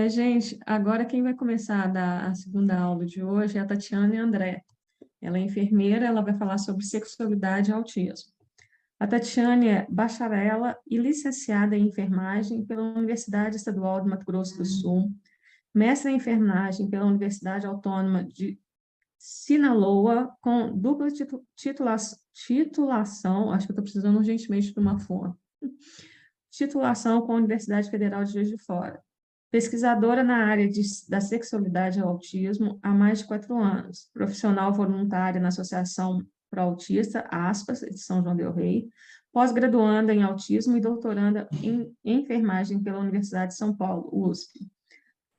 Gente, agora quem vai começar a dar a segunda aula de hoje é a Tatiana e a André. Ela é enfermeira, ela vai falar sobre sexualidade e autismo. A Tatiane é bacharela e licenciada em enfermagem pela Universidade Estadual de Mato Grosso do Sul, mestre em enfermagem pela Universidade Autônoma de Sinaloa, com dupla titulação, acho que eu estou precisando urgentemente de uma forma, titulação com a Universidade Federal de Juiz de Fora. Pesquisadora na área da sexualidade e autismo há mais de 4 anos, profissional voluntária na Associação Pro Autista, aspas, de São João del Rei, pós-graduanda em autismo e doutoranda em enfermagem pela Universidade de São Paulo, USP,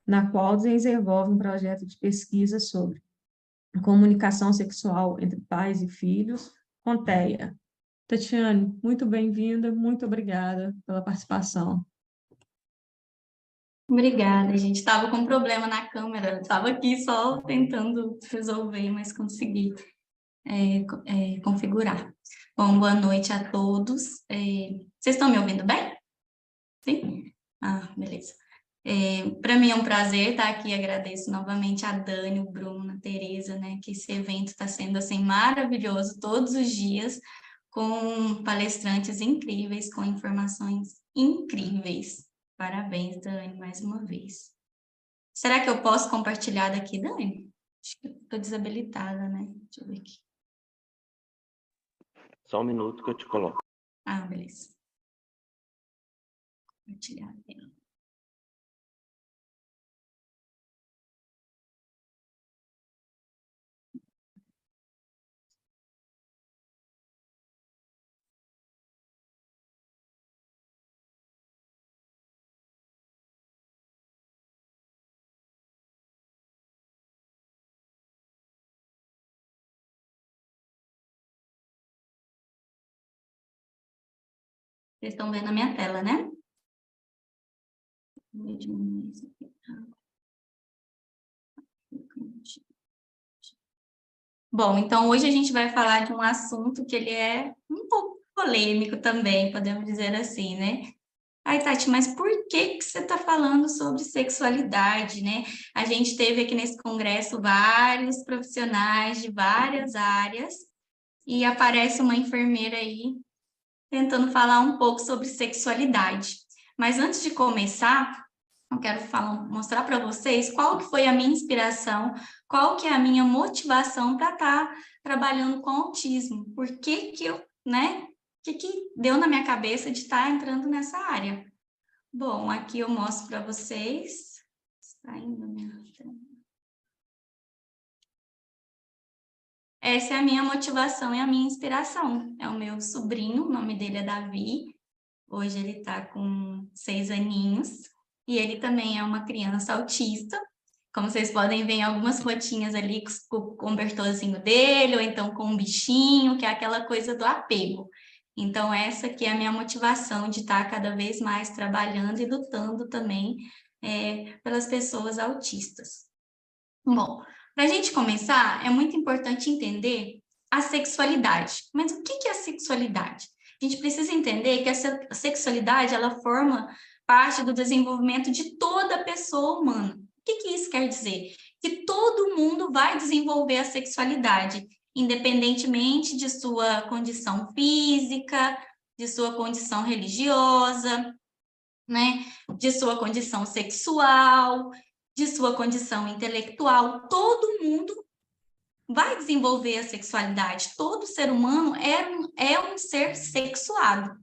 na qual desenvolve um projeto de pesquisa sobre comunicação sexual entre pais e filhos, com TEA. Tatiane, muito bem-vinda, muito obrigada pela participação. Obrigada, gente. Estava com um problema na câmera, estava aqui só tentando resolver, mas consegui configurar. Bom, boa noite a todos. Vocês estão me ouvindo bem? Sim? Ah, beleza. Para mim é um prazer estar aqui, agradeço novamente a Dani, o Bruno, a Tereza, né, que esse evento está sendo assim maravilhoso todos os dias, com palestrantes incríveis, com informações incríveis. Parabéns, Dani, mais uma vez. Será que eu posso compartilhar daqui, Dani? Acho que estou desabilitada, né? Deixa eu ver aqui. Só um minuto que eu te coloco. Ah, beleza. Compartilhar a tela. Vocês estão vendo a minha tela, né? Vou diminuir isso aqui. Bom, então hoje a gente vai falar de um assunto que ele é um pouco polêmico também, podemos dizer assim, né? Ai, Tati, mas por que você está falando sobre sexualidade, né? A gente teve aqui nesse congresso vários profissionais de várias áreas e aparece uma enfermeira aí tentando falar um pouco sobre sexualidade. Mas antes de começar, eu quero mostrar para vocês qual que foi a minha inspiração, qual que é a minha motivação para estar trabalhando com autismo. Por que que eu, né? O que deu na minha cabeça de estar entrando nessa área? Bom, aqui eu mostro para vocês. Está indo minha tela. Essa é a minha motivação e a minha inspiração. É o meu sobrinho, o nome dele é Davi. Hoje ele está com 6 aninhos. E ele também é uma criança autista. Como vocês podem ver em algumas fotinhas ali com o cobertorzinho dele, ou então com um bichinho, que é aquela coisa do apego. Então, essa aqui é a minha motivação de estar cada vez mais trabalhando e lutando também pelas pessoas autistas. Bom, para a gente começar, é muito importante entender a sexualidade. Mas o que é a sexualidade? A gente precisa entender que a sexualidade, ela forma parte do desenvolvimento de toda pessoa humana. O que isso quer dizer? Que todo mundo vai desenvolver a sexualidade, independentemente de sua condição física, de sua condição religiosa, né? De sua condição sexual, de sua condição intelectual. Todo mundo vai desenvolver a sexualidade. Todo ser humano é um ser sexuado.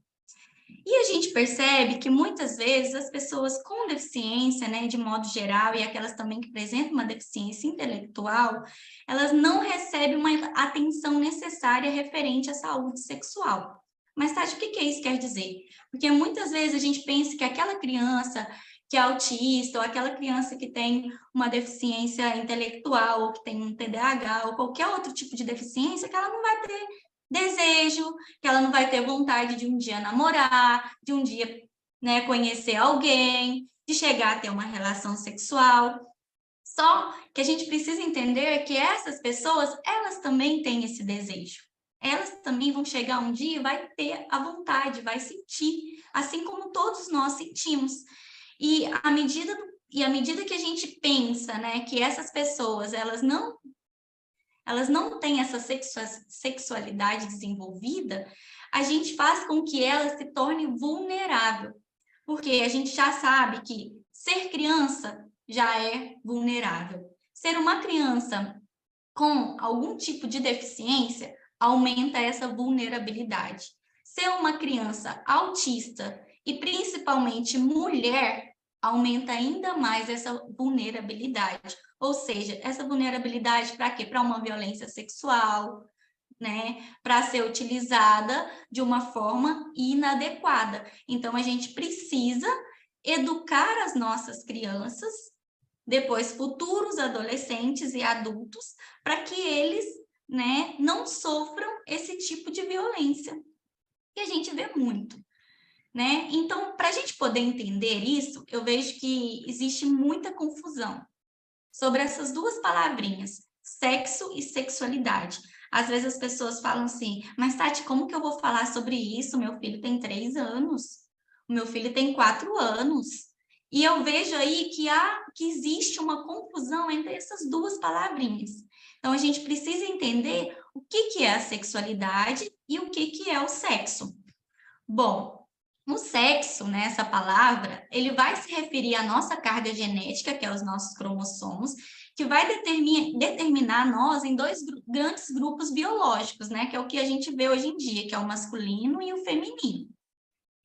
E a gente percebe que muitas vezes as pessoas com deficiência, né, de modo geral, e aquelas também que apresentam uma deficiência intelectual, elas não recebem uma atenção necessária referente à saúde sexual. Mas, Tati, o que isso quer dizer? Porque muitas vezes a gente pensa que aquela criança que é autista, ou aquela criança que tem uma deficiência intelectual, ou que tem um TDAH, ou qualquer outro tipo de deficiência, que ela não vai ter desejo, que ela não vai ter vontade de um dia namorar, de um dia, né, conhecer alguém, de chegar a ter uma relação sexual. Só que a gente precisa entender que essas pessoas, elas também têm esse desejo. Elas também vão chegar um dia e vai ter a vontade, vai sentir, assim como todos nós sentimos. E à medida à medida que a gente pensa, né, que essas pessoas, elas não têm essa sexualidade desenvolvida, a gente faz com que ela se torne vulnerável. Porque a gente já sabe que ser criança já é vulnerável. Ser uma criança com algum tipo de deficiência aumenta essa vulnerabilidade. Ser uma criança autista e principalmente mulher aumenta ainda mais essa vulnerabilidade. Ou seja, essa vulnerabilidade para quê? Para uma violência sexual, né? Para ser utilizada de uma forma inadequada. Então, a gente precisa educar as nossas crianças, depois futuros adolescentes e adultos, para que eles, né, não sofram esse tipo de violência, que a gente vê muito. Né? Então, para a gente poder entender isso, eu vejo que existe muita confusão sobre essas duas palavrinhas, sexo e sexualidade. Às vezes as pessoas falam assim, mas Tati, como que eu vou falar sobre isso? Meu filho tem 3 anos, o meu filho tem 4 anos. E eu vejo aí que existe uma confusão entre essas duas palavrinhas. Então, a gente precisa entender o que é a sexualidade e o que é o sexo. Bom, o sexo, né, essa palavra, ele vai se referir à nossa carga genética, que é os nossos cromossomos, que vai determinar nós em dois grandes grupos biológicos, né, que é o que a gente vê hoje em dia, que é o masculino e o feminino.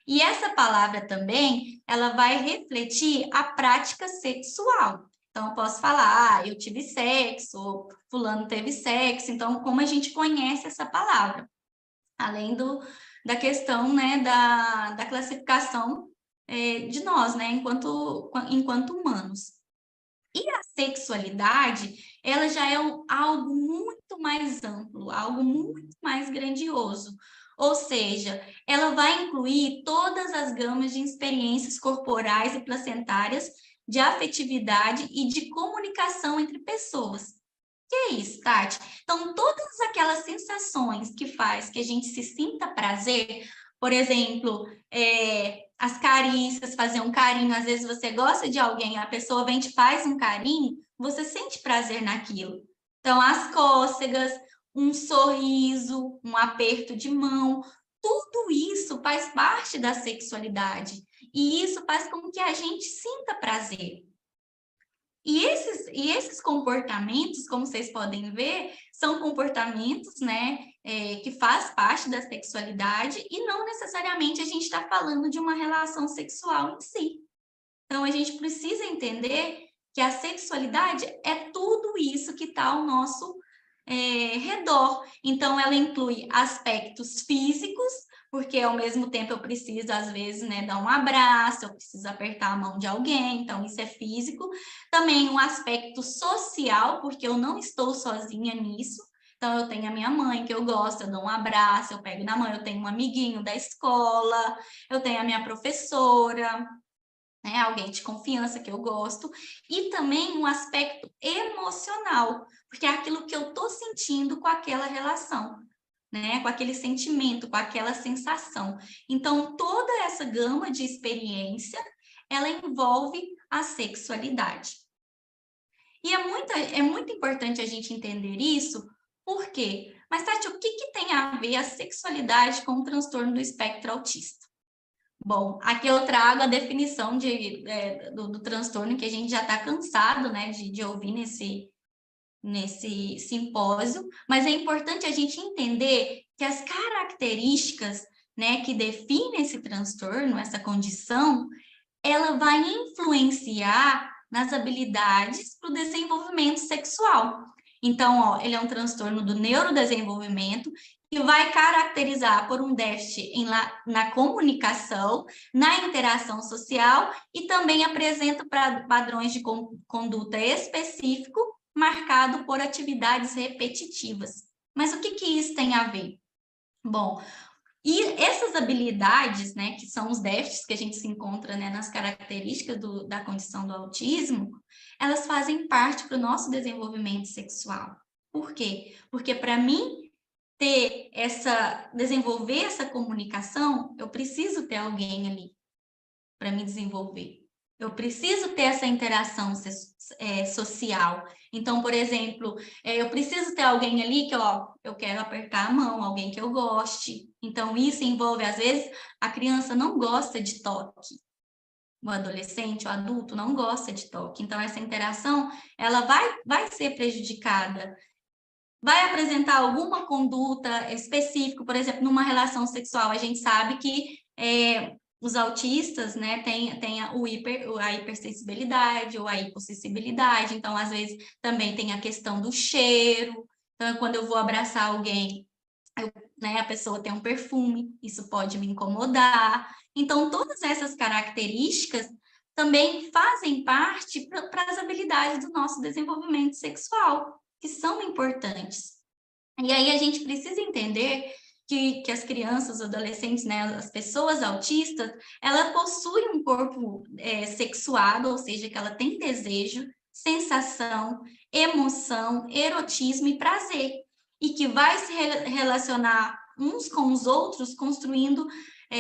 E essa palavra também, ela vai refletir a prática sexual. Então, eu posso falar, eu tive sexo, fulano teve sexo. Então, como a gente conhece essa palavra? Além da questão, né, da classificação de nós, né, enquanto humanos. E a sexualidade, ela já é algo muito mais amplo, algo muito mais grandioso. Ou seja, ela vai incluir todas as gamas de experiências corporais e placentárias, de afetividade e de comunicação entre pessoas. Que é isso, Tati? Então, todas aquelas sensações que faz que a gente se sinta prazer, por exemplo, as carícias, fazer um carinho, às vezes você gosta de alguém, a pessoa vem e te faz um carinho, você sente prazer naquilo. Então, as cócegas, um sorriso, um aperto de mão, tudo isso faz parte da sexualidade. E isso faz com que a gente sinta prazer. E esses comportamentos, como vocês podem ver, são comportamentos, né, que faz parte da sexualidade e não necessariamente a gente está falando de uma relação sexual em si. Então, a gente precisa entender que a sexualidade é tudo isso que está ao nosso redor. Então, ela inclui aspectos físicos, porque ao mesmo tempo eu preciso, às vezes, né, dar um abraço, eu preciso apertar a mão de alguém, então isso é físico. Também um aspecto social, porque eu não estou sozinha nisso. Então, eu tenho a minha mãe, que eu gosto, eu dou um abraço, eu pego na mão, eu tenho um amiguinho da escola, eu tenho a minha professora, né, alguém de confiança que eu gosto, e também um aspecto emocional, porque é aquilo que eu estou sentindo com aquela relação, né, com aquele sentimento, com aquela sensação. Então, toda essa gama de experiência, ela envolve a sexualidade. E é muito importante a gente entender isso, por quê? Mas, Tati, o que tem a ver a sexualidade com o transtorno do espectro autista? Bom, aqui eu trago a definição do transtorno que a gente já está cansado, né, de ouvir nesse simpósio, mas é importante a gente entender que as características, né, que definem esse transtorno, essa condição, ela vai influenciar nas habilidades para o desenvolvimento sexual. Então, ó, ele é um transtorno do neurodesenvolvimento que vai caracterizar por um déficit na comunicação, na interação social e também apresenta padrões de conduta específico marcado por atividades repetitivas. Mas o que isso tem a ver? Bom, e essas habilidades, né, que são os déficits que a gente se encontra, né, nas características da condição do autismo, elas fazem parte para o nosso desenvolvimento sexual. Por quê? Porque para mim desenvolver essa comunicação, eu preciso ter alguém ali para me desenvolver. Eu preciso ter essa interação social. Então, por exemplo, eu preciso ter alguém ali que, ó, eu quero apertar a mão, alguém que eu goste. Então, isso envolve, às vezes, a criança não gosta de toque. O adolescente, o adulto não gosta de toque. Então, essa interação, ela vai ser prejudicada. Vai apresentar alguma conduta específica, por exemplo, numa relação sexual. A gente sabe que os autistas, né, tem a hipersensibilidade ou a hipossensibilidade, então, às vezes, também tem a questão do cheiro. Então, quando eu vou abraçar alguém, né, a pessoa tem um perfume, isso pode me incomodar. Então, todas essas características também fazem parte para as habilidades do nosso desenvolvimento sexual, que são importantes. E aí a gente precisa entender que as crianças, os adolescentes, né, as pessoas autistas, ela possui um corpo sexuado, ou seja, que ela tem desejo, sensação, emoção, erotismo e prazer, e que vai se relacionar uns com os outros, construindo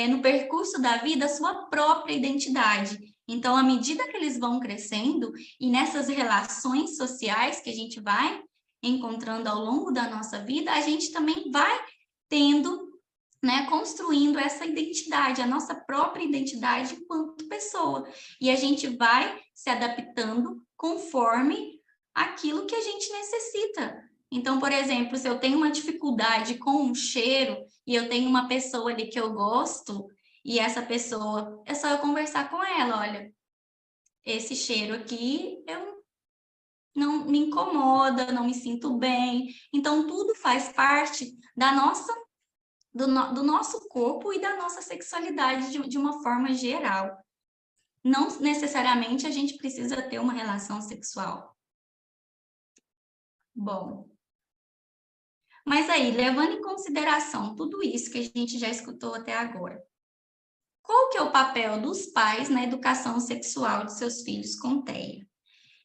no percurso da vida a sua própria identidade. Então, à medida que eles vão crescendo e nessas relações sociais que a gente vai encontrando ao longo da nossa vida, a gente também vai tendo, né, construindo essa identidade, a nossa própria identidade enquanto pessoa. E a gente vai se adaptando conforme aquilo que a gente necessita. Então, por exemplo, se eu tenho uma dificuldade com um cheiro e eu tenho uma pessoa ali que eu gosto, e essa pessoa, é só eu conversar com ela, olha, esse cheiro aqui eu não me incomoda, não me sinto bem. Então, tudo faz parte da do nosso corpo e da nossa sexualidade de uma forma geral. Não necessariamente a gente precisa ter uma relação sexual. Bom, mas aí, levando em consideração tudo isso que a gente já escutou até agora, qual que é o papel dos pais na educação sexual de seus filhos com TEA?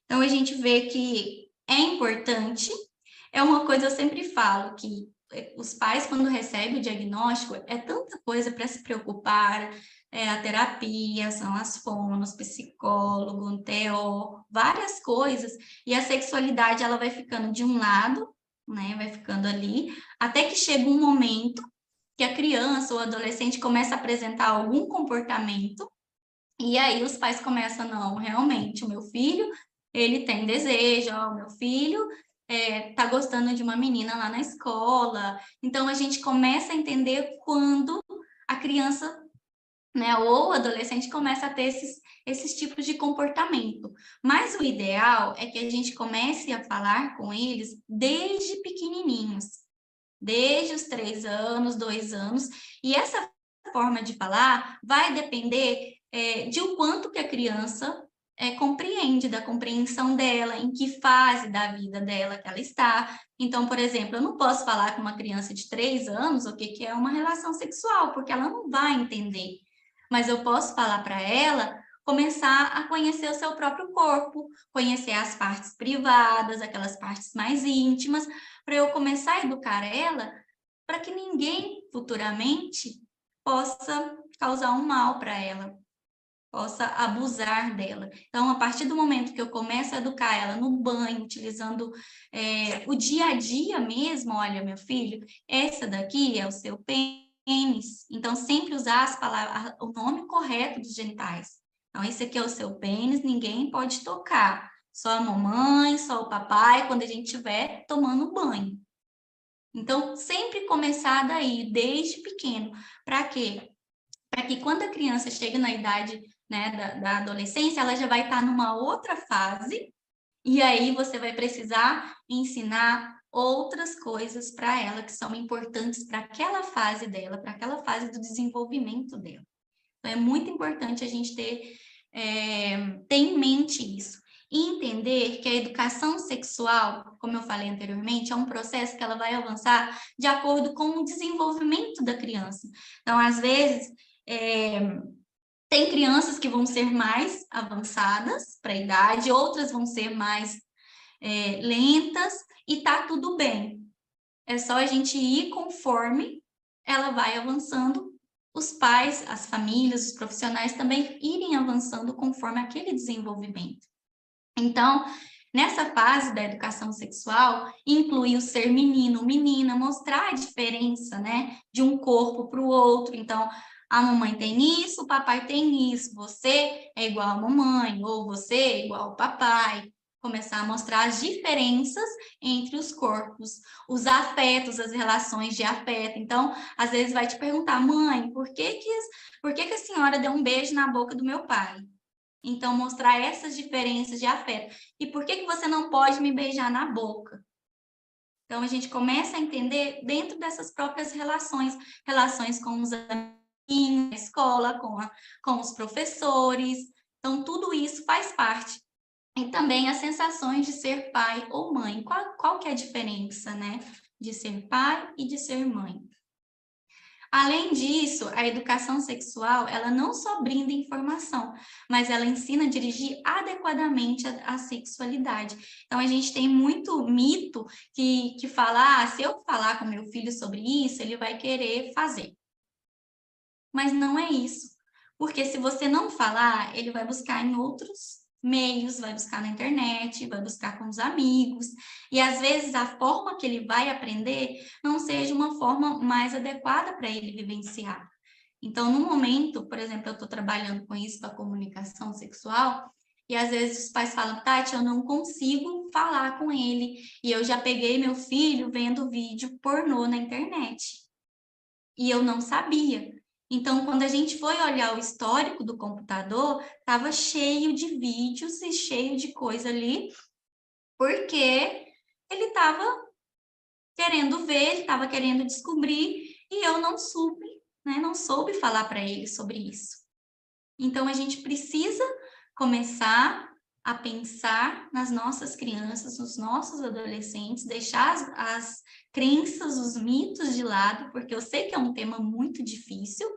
Então, a gente vê que é importante, é uma coisa eu sempre falo, que os pais, quando recebem o diagnóstico, é tanta coisa para se preocupar, a terapia, são as fonos, psicólogo, um TO, várias coisas, e a sexualidade, ela vai ficando de um lado, né, vai ficando ali, até que chega um momento que a criança ou adolescente começa a apresentar algum comportamento, e aí os pais começam, não, realmente, o meu filho, ele tem desejo, ó, o meu filho tá gostando de uma menina lá na escola. Então, a gente começa a entender quando a criança, né, ou o adolescente começa a ter esses tipos de comportamento. Mas o ideal é que a gente comece a falar com eles desde pequenininhos, desde os 3 anos, 2 anos, e essa forma de falar vai depender de o quanto que a criança compreende, da compreensão dela, em que fase da vida dela que ela está. Então, por exemplo, eu não posso falar com uma criança de 3 anos o que é uma relação sexual, porque ela não vai entender. Mas eu posso falar para ela começar a conhecer o seu próprio corpo, conhecer as partes privadas, aquelas partes mais íntimas, para eu começar a educar ela para que ninguém futuramente possa causar um mal para ela, possa abusar dela. Então, a partir do momento que eu começo a educar ela no banho, utilizando o dia a dia mesmo, olha, meu filho, essa daqui é o seu pênis. Então, sempre usar as palavras, o nome correto dos genitais. Então, esse aqui é o seu pênis, ninguém pode tocar. Só a mamãe, só o papai, quando a gente estiver tomando banho. Então, sempre começar daí, desde pequeno. Para quê? Para que quando a criança chega na idade, né, da adolescência, ela já vai estar numa outra fase, e aí você vai precisar ensinar outras coisas para ela que são importantes para aquela fase dela, para aquela fase do desenvolvimento dela. Então, é muito importante a gente ter em mente isso. E entender que a educação sexual, como eu falei anteriormente, é um processo que ela vai avançar de acordo com o desenvolvimento da criança. Então, às vezes, tem crianças que vão ser mais avançadas para a idade, outras vão ser mais lentas, e tá tudo bem. É só a gente ir conforme ela vai avançando os pais, as famílias, os profissionais também irem avançando conforme aquele desenvolvimento. Então, nessa fase da educação sexual, inclui o ser menino, menina, mostrar a diferença, né, de um corpo para o outro. Então, a mamãe tem isso, o papai tem isso, você é igual à mamãe, ou você é igual ao papai. Começar a mostrar as diferenças entre os corpos, os afetos, as relações de afeto. Então, às vezes vai te perguntar, mãe, por que a senhora deu um beijo na boca do meu pai? Então, mostrar essas diferenças de afeto. E por que você não pode me beijar na boca? Então, a gente começa a entender dentro dessas próprias relações, relações com os amiguinhos, na escola, com os professores. Então, tudo isso faz parte. E também as sensações de ser pai ou mãe. Qual que é a diferença, né? De ser pai e de ser mãe. Além disso, a educação sexual, ela não só brinda informação, mas ela ensina a dirigir adequadamente a sexualidade. Então, a gente tem muito mito que fala, se eu falar com meu filho sobre isso, ele vai querer fazer. Mas não é isso. Porque se você não falar, ele vai buscar em outros meios, vai buscar na internet, vai buscar com os amigos, e às vezes a forma que ele vai aprender não seja uma forma mais adequada para ele vivenciar. Então, no momento, por exemplo, eu estou trabalhando com isso, com a comunicação sexual, e às vezes os pais falam, Tati, eu não consigo falar com ele, e eu já peguei meu filho vendo vídeo pornô na internet, e eu não sabia. Então, quando a gente foi olhar o histórico do computador, estava cheio de vídeos e cheio de coisa ali, porque ele estava querendo ver, ele estava querendo descobrir, e eu não soube, né? Não soube falar para ele sobre isso. Então, a gente precisa começar a pensar nas nossas crianças, nos nossos adolescentes, deixar as crenças, os mitos de lado, porque eu sei que é um tema muito difícil,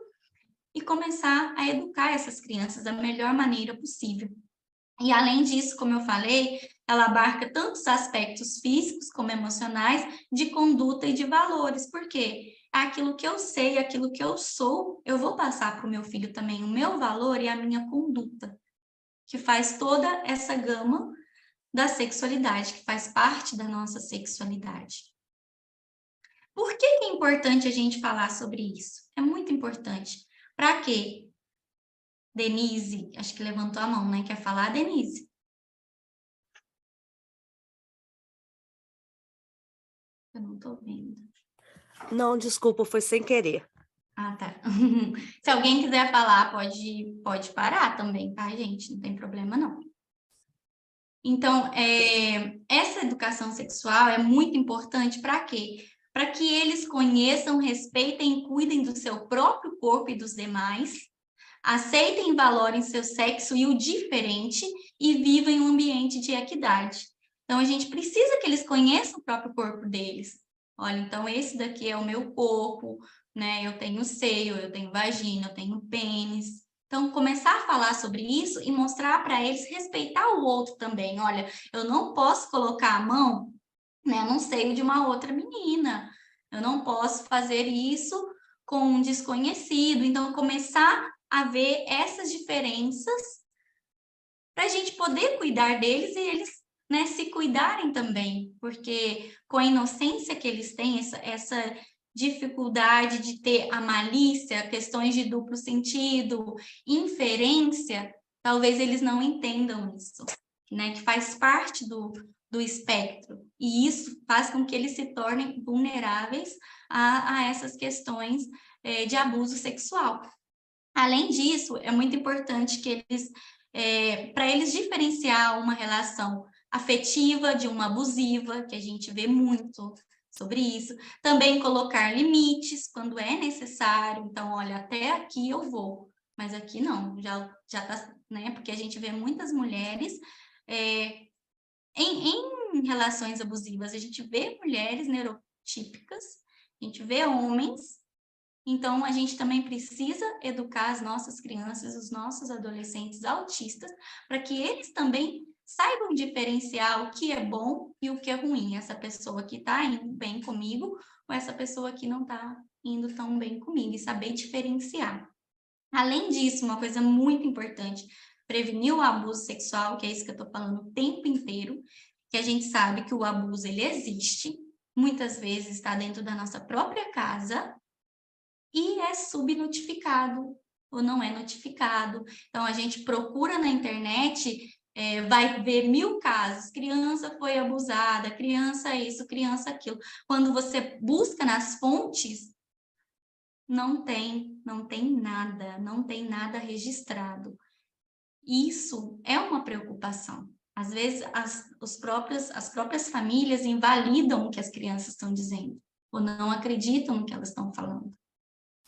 e começar a educar essas crianças da melhor maneira possível. E além disso, como eu falei, ela abarca tantos aspectos físicos como emocionais, de conduta e de valores, porque aquilo que eu sei, aquilo que eu sou, eu vou passar para o meu filho também o meu valor e a minha conduta, que faz toda essa gama da sexualidade, que faz parte da nossa sexualidade. Por que é importante a gente falar sobre isso? É muito importante. Para quê? Denise, acho que levantou a mão, né? Quer falar, Denise? Eu não tô vendo. Não, desculpa, foi sem querer. Ah, tá. Se alguém quiser falar, pode parar também, tá, gente? Não tem problema, não. Então, essa educação sexual é muito importante para quê? Para que eles conheçam, respeitem e cuidem do seu próprio corpo e dos demais, aceitem e valorem seu sexo e o diferente e vivam em um ambiente de equidade. Então, a gente precisa que eles conheçam o próprio corpo deles. Olha, então esse daqui é o meu corpo, né? Eu tenho seio, eu tenho vagina, eu tenho pênis. Então, começar a falar sobre isso e mostrar para eles respeitar o outro também. Olha, eu não posso colocar a mão, né, no seio de uma outra menina. Eu não posso fazer isso com um desconhecido. Então, começar a ver essas diferenças para a gente poder cuidar deles e eles, né, se cuidarem também, porque com a inocência que eles têm, essa dificuldade de ter a malícia, questões de duplo sentido, inferência, talvez eles não entendam isso, né, que faz parte do espectro, e isso faz com que eles se tornem vulneráveis a essas questões de abuso sexual. Além disso, é muito importante que eles, para eles diferenciar uma relação afetiva de uma abusiva, que a gente vê muito sobre isso, também colocar limites quando é necessário. Então, olha, até aqui eu vou, mas aqui não, já tá, né? Porque a gente vê muitas mulheres em relações abusivas, a gente vê mulheres neurotípicas, a gente vê homens. Então, a gente também precisa educar as nossas crianças, os nossos adolescentes autistas, para que eles também saibam diferenciar o que é bom e o que é ruim. Essa pessoa que está indo bem comigo, ou essa pessoa que não está indo tão bem comigo, e saber diferenciar. Além disso, uma coisa muito importante, prevenir o abuso sexual, que é isso que eu estou falando o tempo inteiro, que a gente sabe que o abuso, ele existe, muitas vezes está dentro da nossa própria casa e é subnotificado ou não é notificado. Então, a gente procura na internet, vai ver 1000 casos, criança foi abusada, criança isso, criança aquilo. Quando você busca nas fontes, não tem nada registrado. Isso é uma preocupação. Às vezes, as próprias famílias invalidam o que as crianças estão dizendo, ou não acreditam no que elas estão falando.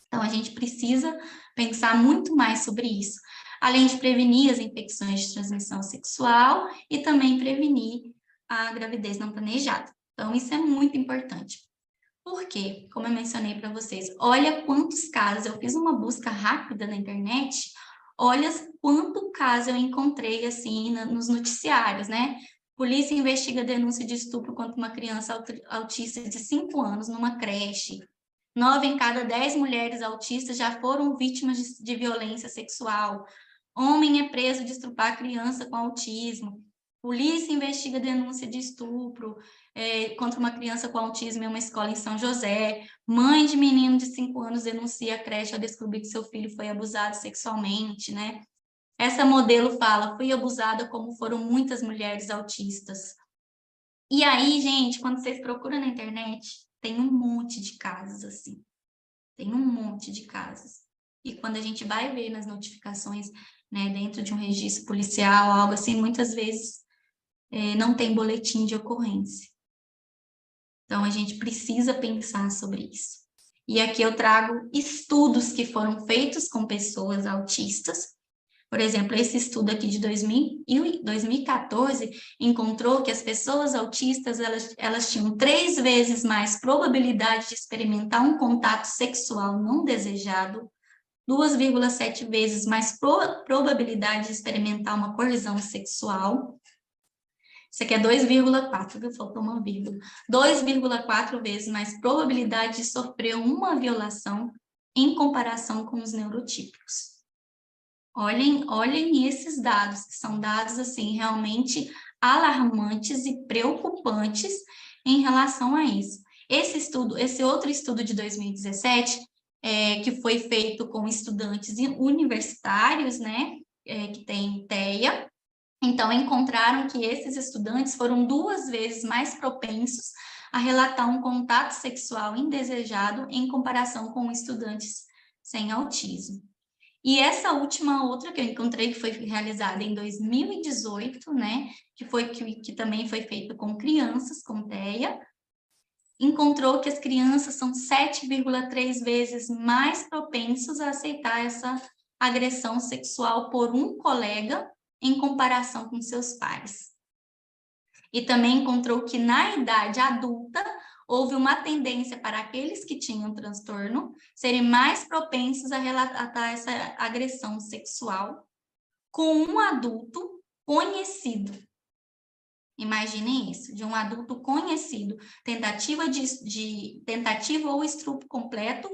Então, a gente precisa pensar muito mais sobre isso, além de prevenir as infecções de transmissão sexual e também prevenir a gravidez não planejada. Então, isso é muito importante. Por quê? Como eu mencionei para vocês, olha quantos casos, eu fiz uma busca rápida na internet, olha quanto caso eu encontrei, assim, nos noticiários, né? Polícia investiga denúncia de estupro contra uma criança autista de 5 anos numa creche. 9 em cada 10 mulheres autistas já foram vítimas de violência sexual. Homem é preso de estrupar criança com autismo. Polícia investiga denúncia de estupro contra uma criança com autismo em uma escola em São José. Mãe de menino de 5 anos denuncia a creche ao descobrir que seu filho foi abusado sexualmente, né? Essa modelo fala, fui abusada como foram muitas mulheres autistas. E aí, gente, quando vocês procuram na internet, tem um monte de casos assim. Tem um monte de casos. E quando a gente vai ver nas notificações, né, dentro de um registro policial, algo assim, muitas vezes não tem boletim de ocorrência. Então, a gente precisa pensar sobre isso. E aqui eu trago estudos que foram feitos com pessoas autistas. Por exemplo, esse estudo aqui de 2014 encontrou que as pessoas autistas, elas tinham 3 vezes mais probabilidade de experimentar um contato sexual não desejado, 2,7 vezes mais probabilidade de experimentar uma coerção sexual. Isso aqui é 2,4, viu? Faltou uma vírgula. 2,4 vezes mais probabilidade de sofrer uma violação em comparação com os neurotípicos. Olhem esses dados, que são dados, assim, realmente alarmantes e preocupantes em relação a isso. Esse outro estudo de 2017, que foi feito com estudantes universitários, né, que tem TEA, então, encontraram que esses estudantes foram 2 vezes mais propensos a relatar um contato sexual indesejado em comparação com estudantes sem autismo. E essa outra que eu encontrei, que foi realizada em 2018, né, que também foi feito com crianças com TEA, encontrou que as crianças são 7,3 vezes mais propensos a aceitar essa agressão sexual por um colega em comparação com seus pares. E também encontrou que na idade adulta houve uma tendência para aqueles que tinham transtorno serem mais propensos a relatar essa agressão sexual com um adulto conhecido. Imaginem isso, de um adulto conhecido, tentativa ou estupro completo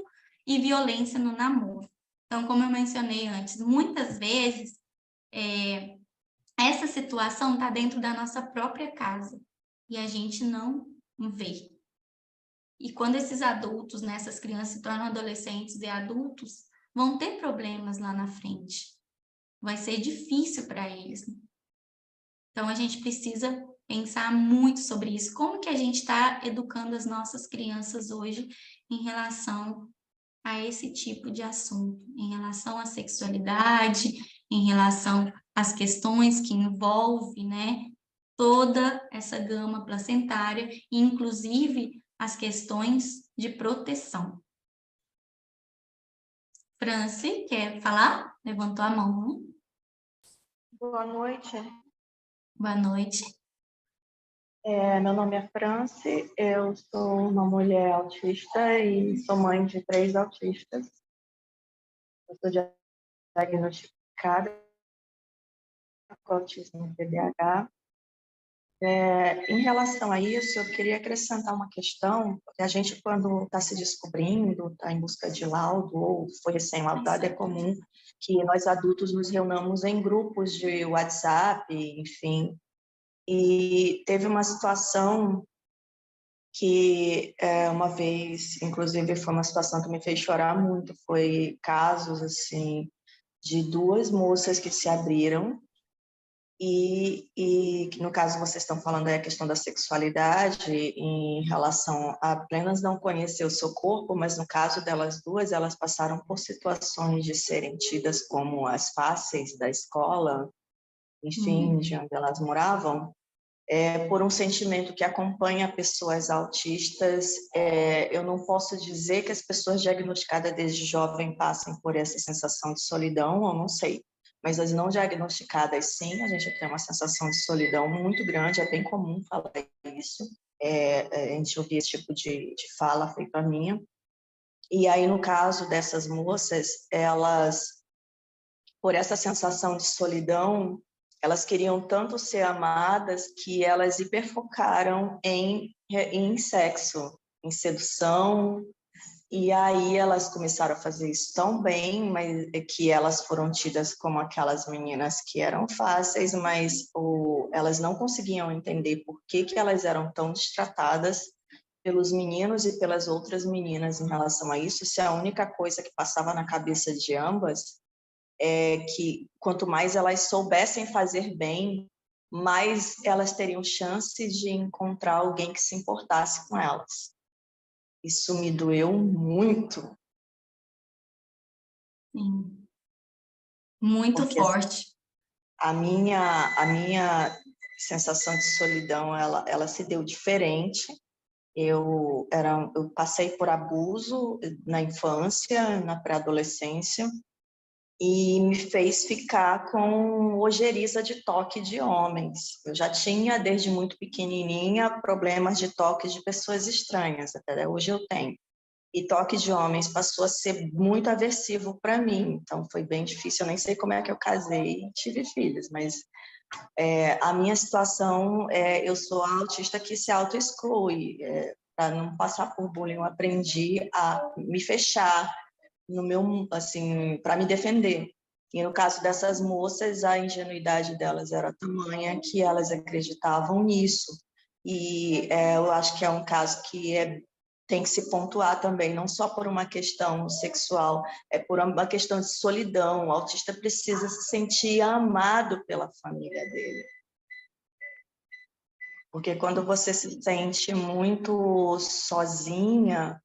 e violência no namoro. Então, como eu mencionei antes, muitas vezes essa situação está dentro da nossa própria casa e a gente não vê. E quando esses adultos, né, essas crianças se tornam adolescentes e adultos, vão ter problemas lá na frente. Vai ser difícil para eles. Então, a gente precisa pensar muito sobre isso. Como que a gente está educando as nossas crianças hoje em relação a esse tipo de assunto, em relação à sexualidade, em relação às questões que envolvem, né, toda essa gama placentária, inclusive as questões de proteção. Franci, quer falar? Levantou a mão. Boa noite. Boa noite. Meu nome é Franci, eu sou uma mulher autista e sou mãe de 3 autistas. Eu sou diagnosticada com autismo e TDAH. Em relação a isso, eu queria acrescentar uma questão, porque a gente, quando está se descobrindo, está em busca de laudo, ou foi recém-laudado, é comum que nós adultos nos reunamos em grupos de WhatsApp, enfim. E teve uma situação que uma vez, inclusive, foi uma situação que me fez chorar muito, foi casos, assim, de duas moças que se abriram, e que no caso vocês estão falando é a questão da sexualidade em relação a apenas não conhecer o seu corpo, mas no caso delas duas, elas passaram por situações de serem tidas como as fáceis da escola, enfim, de onde elas moravam, por um sentimento que acompanha pessoas autistas. Eu não posso dizer que as pessoas diagnosticadas desde jovem passem por essa sensação de solidão, eu não sei. Mas as não diagnosticadas, sim, a gente tem uma sensação de solidão muito grande, é bem comum falar isso. A gente ouvir esse tipo de fala feita a minha. E aí, no caso dessas moças, elas, por essa sensação de solidão, elas queriam tanto ser amadas que elas hiperfocaram em sexo, em sedução, e aí elas começaram a fazer isso tão bem, mas que elas foram tidas como aquelas meninas que eram fáceis, mas elas não conseguiam entender por que elas eram tão destratadas pelos meninos e pelas outras meninas em relação a isso, se a única coisa que passava na cabeça de ambas é que quanto mais elas soubessem fazer bem, mais elas teriam chance de encontrar alguém que se importasse com elas. Isso me doeu muito. Sim. Muito Porque forte. a minha sensação de solidão, ela se deu diferente. Eu passei por abuso na infância, na pré-adolescência, e me fez ficar com ojeriza de toque de homens. Eu já tinha, desde muito pequenininha, problemas de toque de pessoas estranhas, até hoje eu tenho. E toque de homens passou a ser muito aversivo para mim, então foi bem difícil. Eu nem sei como é que eu casei e tive filhos, mas a minha situação, eu sou a autista que se auto-exclui. Para não passar por bullying, eu aprendi a me fechar no meu, assim, para me defender. E no caso dessas moças, a ingenuidade delas era tamanha que elas acreditavam nisso. E eu acho que é um caso que tem que se pontuar também, não só por uma questão sexual, é por uma questão de solidão. O autista precisa se sentir amado pela família dele. Porque quando você se sente muito sozinha,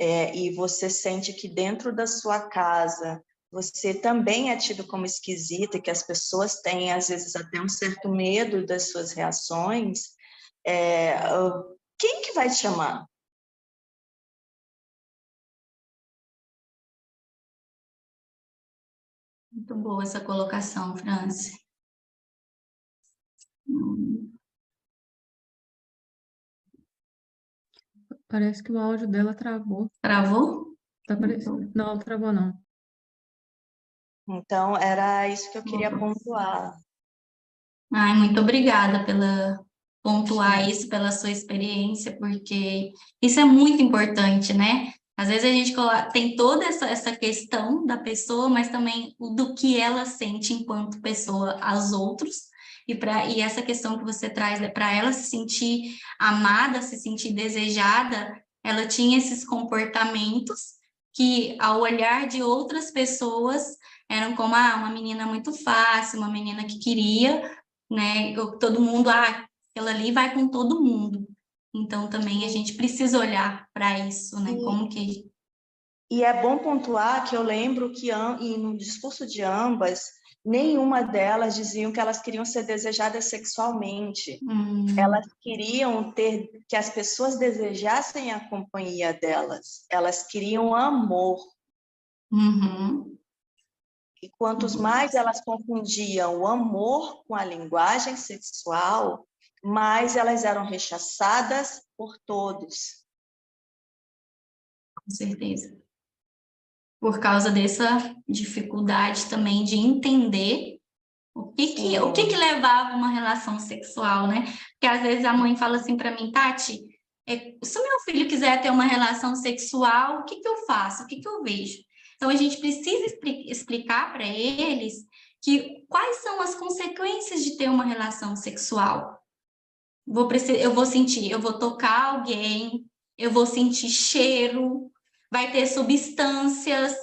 e você sente que dentro da sua casa você também é tido como esquisita, que as pessoas têm, às vezes, até um certo medo das suas reações, quem que vai te amar? Muito boa essa colocação, Franci. Parece que o áudio dela travou. Travou? Tá aparecendo. Não, travou não. Então, era isso que eu queria pontuar. Ai, muito obrigada pela pontuar isso, pela sua experiência, porque isso é muito importante, né? Às vezes a gente tem toda essa questão da pessoa, mas também do que ela sente enquanto pessoa aos outros, e essa questão que você traz, para ela se sentir amada, se sentir desejada, ela tinha esses comportamentos que, ao olhar de outras pessoas, eram como uma menina muito fácil, uma menina que queria, né? Todo mundo, ela ali vai com todo mundo. Então, também a gente precisa olhar para isso, né? Como que... E é bom pontuar que eu lembro que no discurso de ambas, nenhuma delas diziam que elas queriam ser desejadas sexualmente. Elas queriam que as pessoas desejassem a companhia delas. Elas queriam amor. Uhum. E quantos mais elas confundiam o amor com a linguagem sexual, mais elas eram rechaçadas por todos. Com certeza. Por causa dessa dificuldade também de entender O que levava a uma relação sexual, né? Porque às vezes a mãe fala assim para mim, Tati, se o meu filho quiser ter uma relação sexual, o que eu faço? O que eu vejo? Então a gente precisa explicar para eles quais são as consequências de ter uma relação sexual. Eu vou sentir, eu vou tocar alguém, eu vou sentir cheiro, vai ter substâncias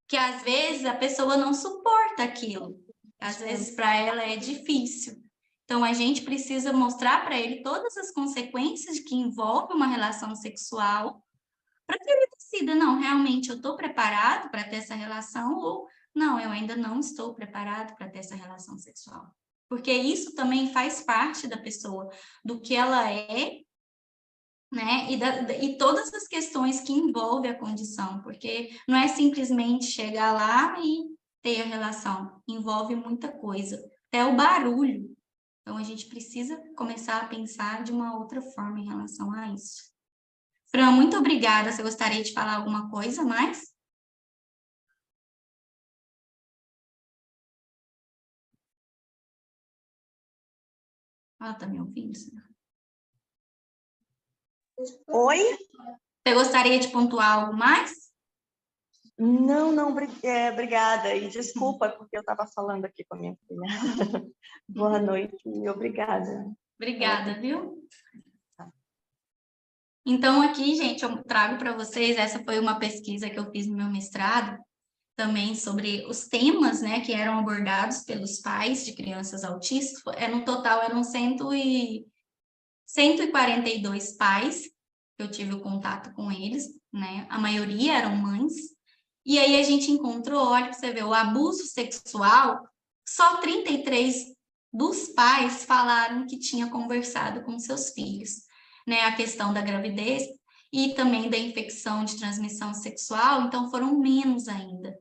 que às vezes a pessoa não suporta aquilo. Às vezes para ela é difícil. Então a gente precisa mostrar para ele todas as consequências que envolve uma relação sexual, para que ele decida, não, realmente eu estou preparado para ter essa relação ou não, eu ainda não estou preparado para ter essa relação sexual. Porque isso também faz parte da pessoa, do que ela é, né? E todas as questões que envolvem a condição, porque não é simplesmente chegar lá e ter a relação, envolve muita coisa, até o barulho. Então, a gente precisa começar a pensar de uma outra forma em relação a isso. Fran, muito obrigada. Você gostaria de falar alguma coisa mais? Ela está me ouvindo? Oi? Você gostaria de pontuar algo mais? Não, obrigada. E desculpa, porque eu estava falando aqui com a minha filha. Boa noite e obrigada. Obrigada, viu? Então, aqui, gente, eu trago para vocês, essa foi uma pesquisa que eu fiz no meu mestrado, também sobre os temas, né, que eram abordados pelos pais de crianças autistas. No total, eram 142 pais, que eu tive o contato com eles, né? A maioria eram mães. E aí a gente encontrou, olha para você ver, o abuso sexual, só 33 dos pais falaram que tinha conversado com seus filhos, né? A questão da gravidez e também da infecção de transmissão sexual, então foram menos ainda.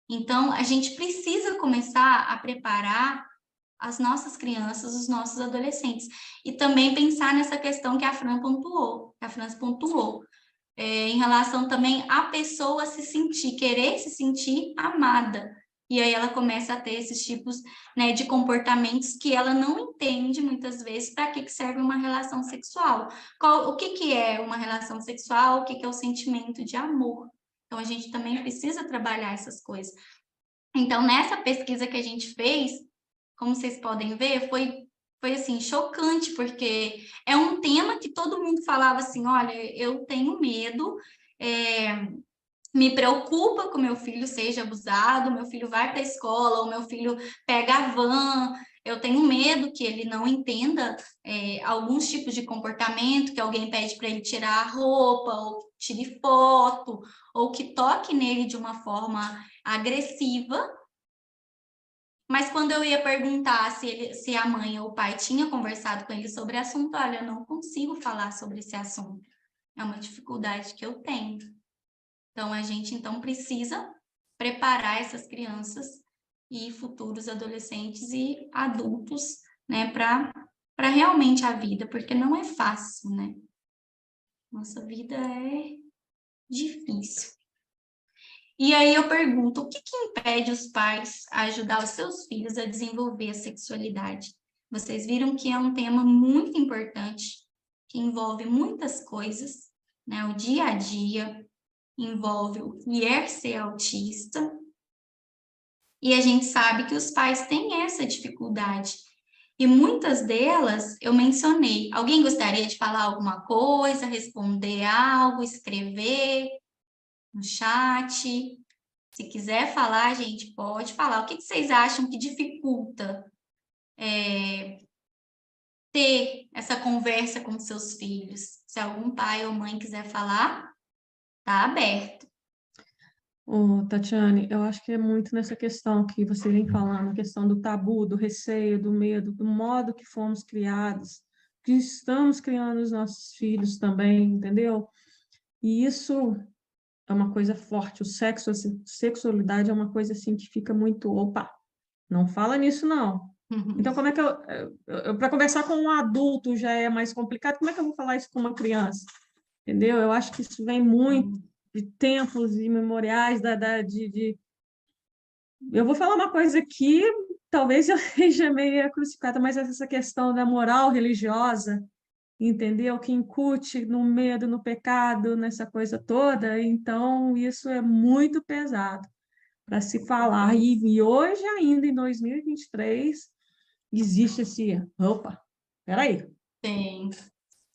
Então, a gente precisa começar a preparar as nossas crianças, os nossos adolescentes. E também pensar nessa questão que a Fran pontuou, em relação também à pessoa querer se sentir amada. E aí ela começa a ter esses tipos, né, de comportamentos que ela não entende muitas vezes para que serve uma relação sexual. O que é uma relação sexual, o que é o sentimento de amor. Então a gente também precisa trabalhar essas coisas. Então nessa pesquisa que a gente fez, como vocês podem ver, foi assim, chocante, porque é um tema que todo mundo falava assim, olha, eu tenho medo, me preocupa que o meu filho seja abusado, meu filho vai para a escola, ou meu filho pega a van, eu tenho medo que ele não entenda alguns tipos de comportamento, que alguém pede para ele tirar a roupa, ou tire foto, ou que toque nele de uma forma agressiva. Mas quando eu ia perguntar se a mãe ou o pai tinha conversado com ele sobre o assunto, olha, eu não consigo falar sobre esse assunto. É uma dificuldade que eu tenho. Então, a gente precisa preparar essas crianças e futuros adolescentes e adultos, né, para realmente a vida, porque não é fácil, né? Nossa vida é difícil. E aí eu pergunto, o que impede os pais a ajudar os seus filhos a desenvolver a sexualidade? Vocês viram que é um tema muito importante, que envolve muitas coisas, né? O dia a dia, envolve o que é ser autista, e a gente sabe que os pais têm essa dificuldade. E muitas delas eu mencionei. Alguém gostaria de falar alguma coisa, responder algo, escrever no chat? Se quiser falar, gente, pode falar. O que vocês acham que dificulta ter essa conversa com seus filhos? Se algum pai ou mãe quiser falar, tá aberto. Tatiane, eu acho que é muito nessa questão que você vem falando, a questão do tabu, do receio, do medo, do modo que fomos criados, que estamos criando os nossos filhos também, entendeu? E isso é uma coisa forte, o sexo, a sexualidade é uma coisa assim que fica muito, opa, não fala nisso não. Então, como é que para conversar com um adulto já é mais complicado, como é que eu vou falar isso com uma criança? Entendeu? Eu acho que isso vem muito de tempos imemoriais, eu vou falar uma coisa aqui talvez eu seja meio crucificada, mas essa questão da moral religiosa, entendeu? Que incute no medo, no pecado, nessa coisa toda, então isso é muito pesado para se falar. E hoje, ainda em 2023, existe esse, opa, peraí, Sim,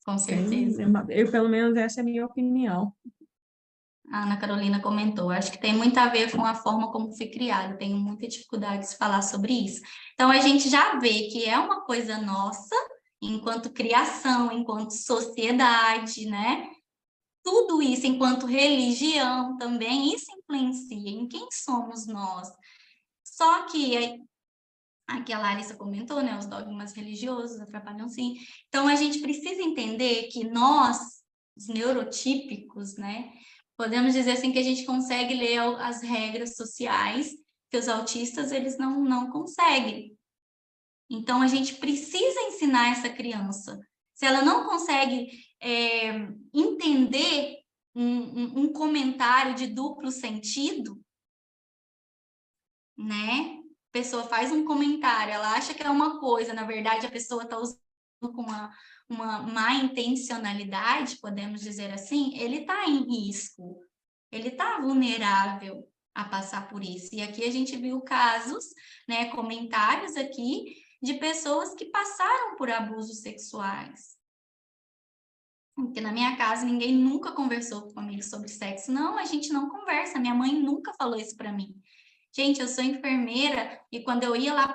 com tem, certeza. eu, pelo menos essa é a minha opinião. A Ana Carolina comentou, acho que tem muito a ver com a forma como fui criada, tenho muita dificuldade de falar sobre isso. Então, a gente já vê que é uma coisa nossa, enquanto criação, enquanto sociedade, né? Tudo isso, enquanto religião também, isso influencia em quem somos nós. Só que, aqui a Larissa comentou, né? Os dogmas religiosos atrapalham sim. Então, a gente precisa entender que nós, os neurotípicos, né? Podemos dizer assim que a gente consegue ler as regras sociais que os autistas eles não conseguem. Então a gente precisa ensinar essa criança. Se ela não consegue entender um comentário de duplo sentido, né? A pessoa faz um comentário, ela acha que é uma coisa, na verdade a pessoa está usando com uma má intencionalidade, podemos dizer assim, ele está em risco, ele está vulnerável a passar por isso. E aqui a gente viu casos, né, comentários aqui de pessoas que passaram por abusos sexuais. Porque na minha casa ninguém nunca conversou comigo sobre sexo. Não, a gente não conversa. Minha mãe nunca falou isso para mim. Gente, eu sou enfermeira e quando eu ia lá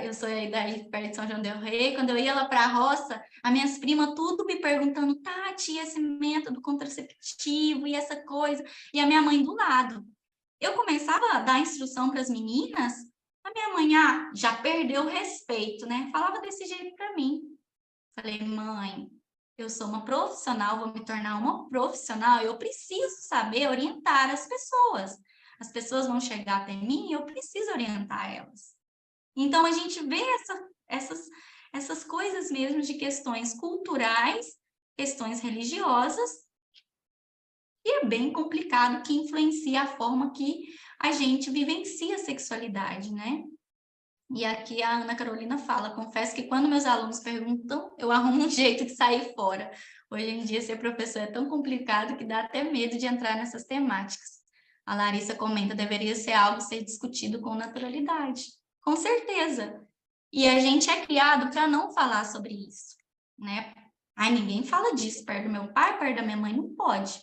eu sou daí perto de São João del Rei, quando eu ia lá para a roça, as minhas primas tudo me perguntando, Tati, e esse método contraceptivo e essa coisa, e a minha mãe do lado. Eu começava a dar instrução para as meninas, a minha mãe, já perdeu o respeito, né? Falava desse jeito para mim. Falei, mãe, eu sou uma profissional, vou me tornar uma profissional, eu preciso saber orientar as pessoas. As pessoas vão chegar até mim e eu preciso orientar elas. Então, a gente vê essas coisas mesmo de questões culturais, questões religiosas, e é bem complicado que influencia a forma que a gente vivencia a sexualidade, né? E aqui a Ana Carolina fala, confesso que quando meus alunos perguntam, eu arrumo um jeito de sair fora. Hoje em dia, ser professor é tão complicado que dá até medo de entrar nessas temáticas. A Larissa comenta, deveria ser algo ser discutido com naturalidade. Com certeza. E a gente é criado para não falar sobre isso, né? Ninguém fala disso perto do meu pai, perto da minha mãe, não pode.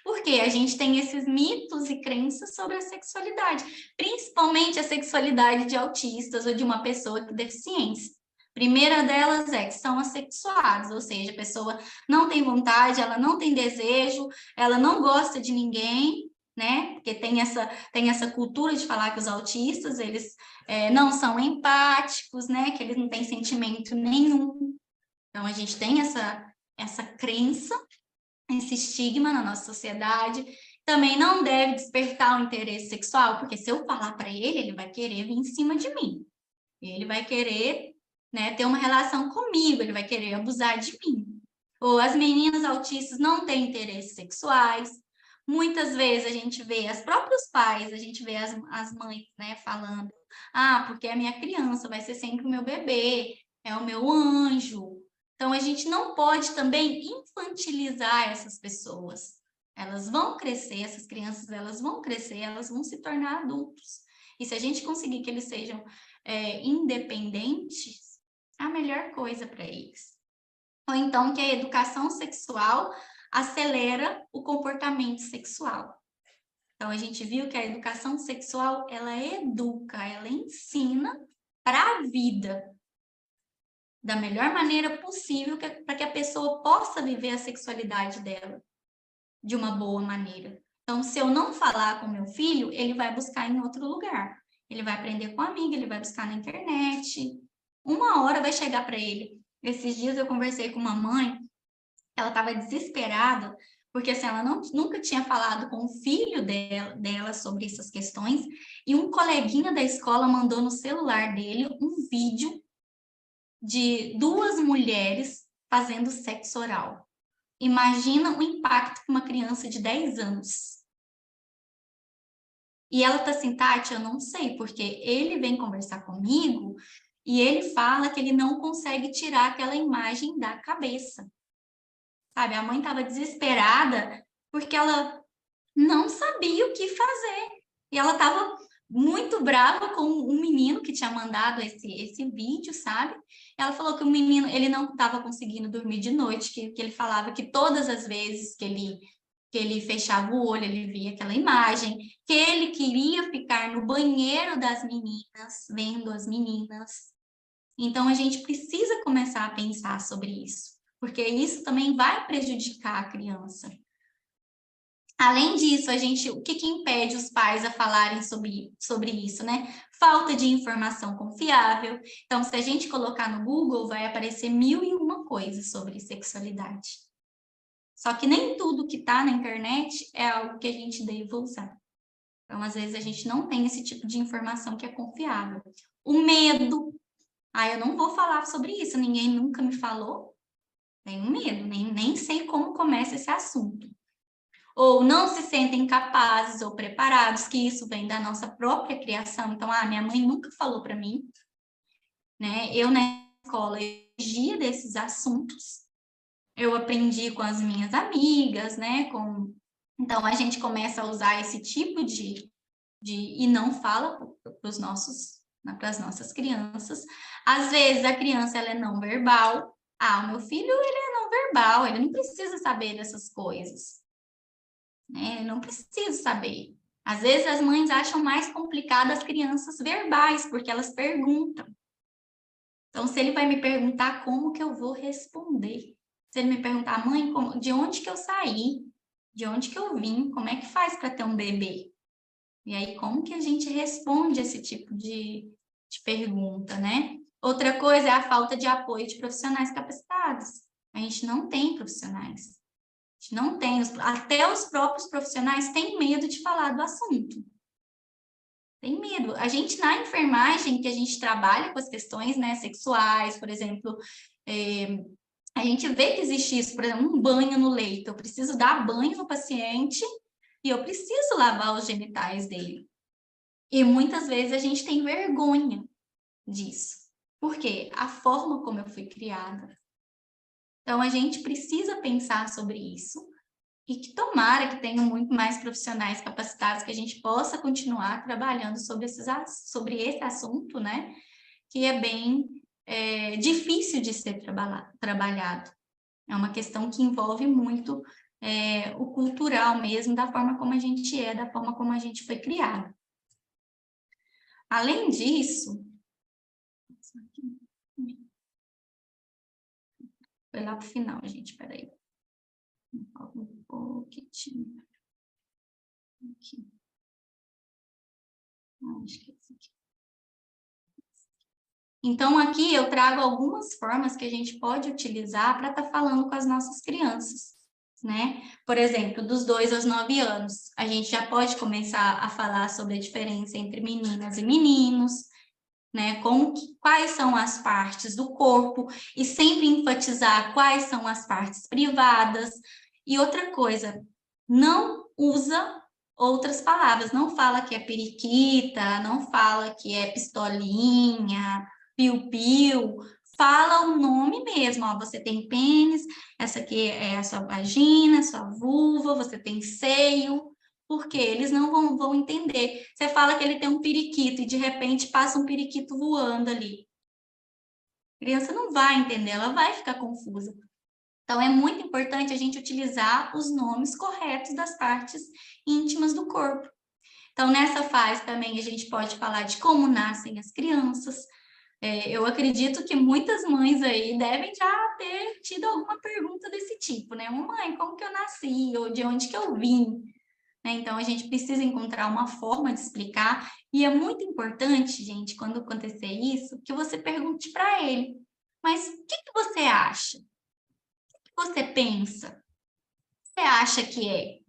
Porque a gente tem esses mitos e crenças sobre a sexualidade, principalmente a sexualidade de autistas ou de uma pessoa com deficiência. Primeira delas é que são assexuados, ou seja, a pessoa não tem vontade, ela não tem desejo, ela não gosta de ninguém, né? Porque tem essa cultura de falar que os autistas, eles não são empáticos, né? Que eles não têm sentimento nenhum. Então, a gente tem essa crença, esse estigma na nossa sociedade. Também não deve despertar o interesse sexual, porque se eu falar para ele, ele vai querer vir em cima de mim. Ele vai querer, né, ter uma relação comigo, ele vai querer abusar de mim. Ou as meninas autistas não têm interesses sexuais. Muitas vezes a gente vê os próprios pais, a gente vê as mães, né, falando, porque a minha criança vai ser sempre o meu bebê, é o meu anjo. Então, a gente não pode também infantilizar essas pessoas. Elas vão crescer, essas crianças, elas vão crescer, elas vão se tornar adultos. E se a gente conseguir que eles sejam independentes, é a melhor coisa para eles. Ou então que a educação sexual acelera o comportamento sexual. Então, a gente viu que a educação sexual, ela educa, ela ensina para a vida, da melhor maneira possível para que a pessoa possa viver a sexualidade dela de uma boa maneira. Então, se eu não falar com meu filho, ele vai buscar em outro lugar. Ele vai aprender com a amiga, ele vai buscar na internet. Uma hora vai chegar para ele. Esses dias eu conversei com uma mãe, ela estava desesperada, porque assim, ela nunca tinha falado com o filho dela sobre essas questões, e um coleguinha da escola mandou no celular dele um vídeo de 2 mulheres fazendo sexo oral. Imagina o impacto com uma criança de 10 anos. E ela tá assim, Tati, eu não sei, porque ele vem conversar comigo e ele fala que ele não consegue tirar aquela imagem da cabeça. Sabe, a mãe estava desesperada porque ela não sabia o que fazer. E ela estava muito brava com um menino que tinha mandado esse vídeo, sabe? Ela falou que o menino, ele não estava conseguindo dormir de noite, que ele falava que todas as vezes que ele fechava o olho, ele via aquela imagem, que ele queria ficar no banheiro das meninas, vendo as meninas. Então, a gente precisa começar a pensar sobre isso, porque isso também vai prejudicar a criança. Além disso, o que impede os pais a falarem sobre isso, né? Falta de informação confiável. Então, se a gente colocar no Google, vai aparecer 1001 coisas sobre sexualidade. Só que nem tudo que está na internet é algo que a gente deva usar. Então, às vezes, a gente não tem esse tipo de informação que é confiável. O medo. Eu não vou falar sobre isso, ninguém nunca me falou. Tenho medo, nem sei como começa esse assunto. Ou não se sentem capazes ou preparados, que isso vem da nossa própria criação. Então, minha mãe nunca falou para mim, né? Eu, na escola, exigia desses assuntos. Eu aprendi com as minhas amigas, né? Então, a gente começa a usar esse tipo e não fala para as nossas crianças. Às vezes, a criança ela é não verbal. O meu filho, ele é não verbal, ele não precisa saber dessas coisas. Né? Não precisa saber. Às vezes as mães acham mais complicado as crianças verbais, porque elas perguntam. Então, se ele vai me perguntar, como que eu vou responder? Se ele me perguntar, mãe, de onde que eu saí? De onde que eu vim? Como é que faz para ter um bebê? E aí, como que a gente responde esse tipo de pergunta, né? Outra coisa é a falta de apoio de profissionais capacitados. A gente não tem profissionais. Não tem, até os próprios profissionais têm medo de falar do assunto. Tem medo. A gente, na enfermagem, que a gente trabalha com as questões, né, sexuais, por exemplo, a gente vê que existe isso, por exemplo, um banho no leito. Eu preciso dar banho no paciente e eu preciso lavar os genitais dele. E muitas vezes a gente tem vergonha disso. Por quê? A forma como eu fui criada. Então, a gente precisa pensar sobre isso. E que tomara que tenham muito mais profissionais capacitados, que a gente possa continuar trabalhando sobre esse assunto, né? Que é bem difícil de ser trabalhado. É uma questão que envolve muito o cultural mesmo, da forma como a gente é, da forma como a gente foi criado. Além disso, foi lá para o final, gente, peraí. Falta um pouquinho. Aqui. Acho que é esse aqui. Então, aqui eu trago algumas formas que a gente pode utilizar para estar falando com as nossas crianças, né? Por exemplo, dos 2 aos 9 anos, a gente já pode começar a falar sobre a diferença entre meninas e meninos, né? Quais são as partes do corpo e sempre enfatizar quais são as partes privadas. E outra coisa, não usa outras palavras, não fala que é periquita, não fala que é pistolinha, piu-piu, fala o nome mesmo, você tem pênis, essa aqui é a sua vagina, sua vulva, você tem seio, porque eles não vão entender. Você fala que ele tem um periquito e de repente passa um periquito voando ali. A criança não vai entender, ela vai ficar confusa. Então, é muito importante a gente utilizar os nomes corretos das partes íntimas do corpo. Então, nessa fase também a gente pode falar de como nascem as crianças. Eu acredito que muitas mães aí devem já ter tido alguma pergunta desse tipo, né? Mãe, como que eu nasci? Ou de onde que eu vim? Então, a gente precisa encontrar uma forma de explicar. E é muito importante, gente, quando acontecer isso, que você pergunte para ele. Mas o que você acha? Você pensa? Você acha que é?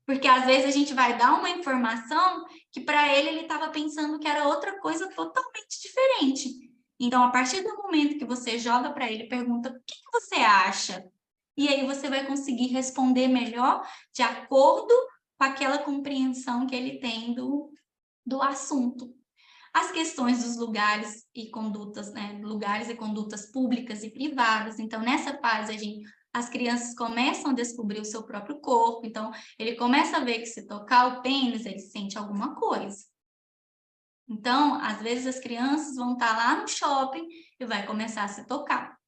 Porque às vezes a gente vai dar uma informação que para ele estava pensando que era outra coisa totalmente diferente. Então, a partir do momento que você joga para ele, pergunta o que você acha? E aí você vai conseguir responder melhor de acordo com aquela compreensão que ele tem do assunto. As questões dos lugares e condutas, né? Lugares e condutas públicas e privadas. Então, nessa fase, as crianças começam a descobrir o seu próprio corpo. Então, ele começa a ver que se tocar o pênis, ele sente alguma coisa. Então, às vezes, as crianças vão estar lá no shopping e vai começar a se tocar.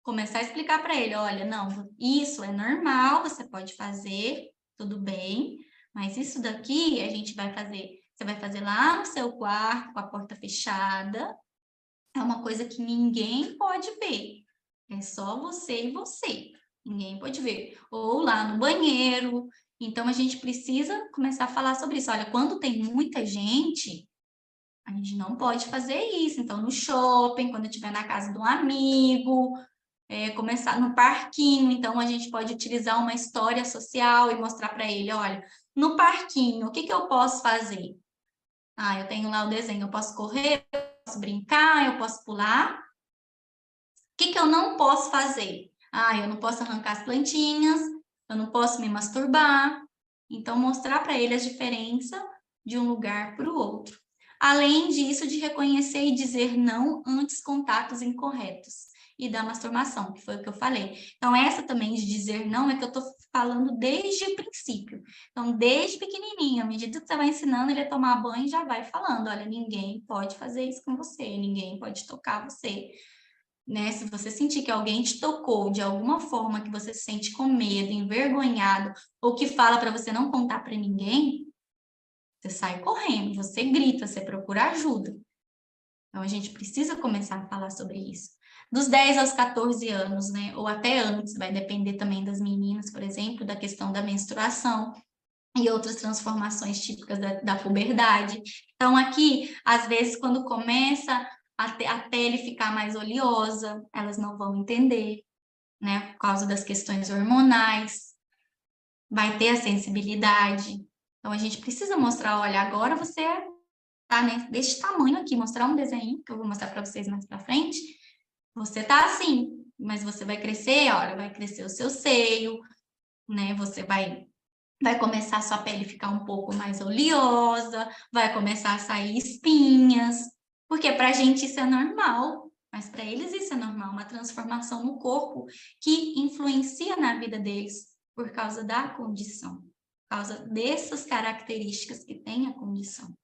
Começar a explicar para ele, olha, não, isso é normal, você pode fazer, tudo bem, mas isso daqui a gente vai fazer... Você vai fazer lá no seu quarto, com a porta fechada. É uma coisa que ninguém pode ver. É só você e você. Ninguém pode ver. Ou lá no banheiro. Então, a gente precisa começar a falar sobre isso. Olha, quando tem muita gente, a gente não pode fazer isso. Então, no shopping, quando estiver na casa de um amigo, começar no parquinho. Então, a gente pode utilizar uma história social e mostrar para ele, olha, no parquinho, o que eu posso fazer? Ah, eu tenho lá o desenho, eu posso correr, eu posso brincar, eu posso pular. O que eu não posso fazer? Ah, eu não posso arrancar as plantinhas, eu não posso me masturbar. Então, mostrar para ele a diferença de um lugar para o outro. Além disso, de reconhecer e dizer não antes contatos incorretos. E da masturbação, que foi o que eu falei. Então, essa também de dizer não é que eu estou falando desde o princípio. Então, desde pequenininho, à medida que você vai ensinando ele a tomar banho, já vai falando, olha, ninguém pode fazer isso com você, ninguém pode tocar você. Né? Se você sentir que alguém te tocou de alguma forma que você se sente com medo, envergonhado, ou que fala para você não contar para ninguém, você sai correndo, você grita, você procura ajuda. Então, a gente precisa começar a falar sobre isso. Dos 10 aos 14 anos, né? Ou até antes, vai depender também das meninas, por exemplo, da questão da menstruação e outras transformações típicas da puberdade. Então, aqui, às vezes, quando começa a pele ficar mais oleosa, elas não vão entender, né? Por causa das questões hormonais, vai ter a sensibilidade. Então, a gente precisa mostrar, olha, agora você tá, né, desse tamanho aqui, mostrar um desenho, que eu vou mostrar para vocês mais para frente. Você tá assim, mas você vai crescer, olha, vai crescer o seu seio, né? Você vai começar a sua pele ficar um pouco mais oleosa, vai começar a sair espinhas, porque para a gente isso é normal, mas para eles isso é normal, uma transformação no corpo que influencia na vida deles por causa da condição, por causa dessas características que tem a condição.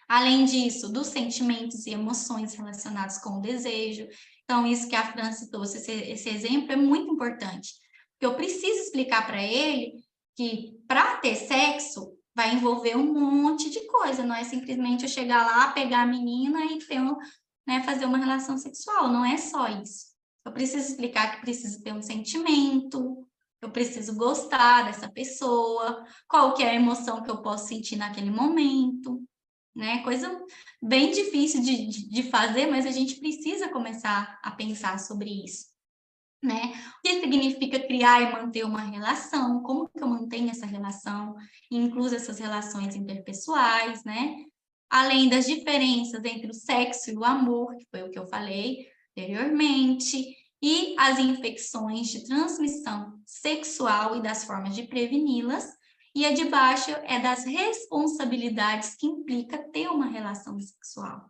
Além disso, dos sentimentos e emoções relacionados com o desejo. Então, isso que a Franci trouxe, esse exemplo é muito importante, porque eu preciso explicar para ele que para ter sexo vai envolver um monte de coisa, não é simplesmente eu chegar lá, pegar a menina e ter fazer uma relação sexual, não é só isso. Eu preciso explicar que preciso ter um sentimento, eu preciso gostar dessa pessoa, qual que é a emoção que eu posso sentir naquele momento, né? Coisa bem difícil de fazer, mas a gente precisa começar a pensar sobre isso. Né? O que significa criar e manter uma relação, como que eu mantenho essa relação, incluso essas relações interpessoais, né? Além das diferenças entre o sexo e o amor, que foi o que eu falei anteriormente, e as infecções de transmissão sexual e das formas de preveni-las, e a de baixo é das responsabilidades que implica ter uma relação sexual.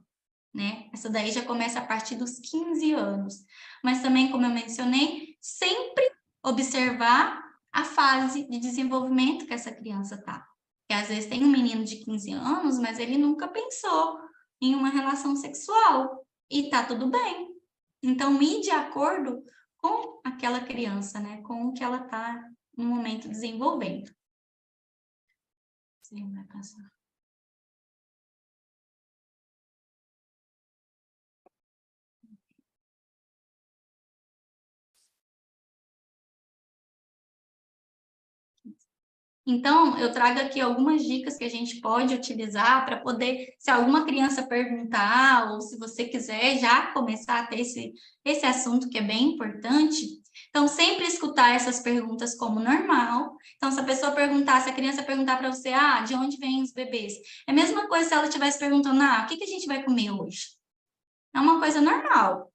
Né? Essa daí já começa a partir dos 15 anos. Mas também, como eu mencionei, sempre observar a fase de desenvolvimento que essa criança está. Porque às vezes tem um menino de 15 anos, mas ele nunca pensou em uma relação sexual. E tá tudo bem. Então, ir de acordo com aquela criança, né? Com o que ela está no momento desenvolvendo. Sim, vai passar. Então, eu trago aqui algumas dicas que a gente pode utilizar para poder, se alguma criança perguntar, ou se você quiser já começar a ter esse assunto que é bem importante. Então, sempre escutar essas perguntas como normal. Então, se a pessoa perguntar, se a criança perguntar para você, de onde vêm os bebês? É a mesma coisa se ela estivesse perguntando, o que a gente vai comer hoje? É uma coisa normal,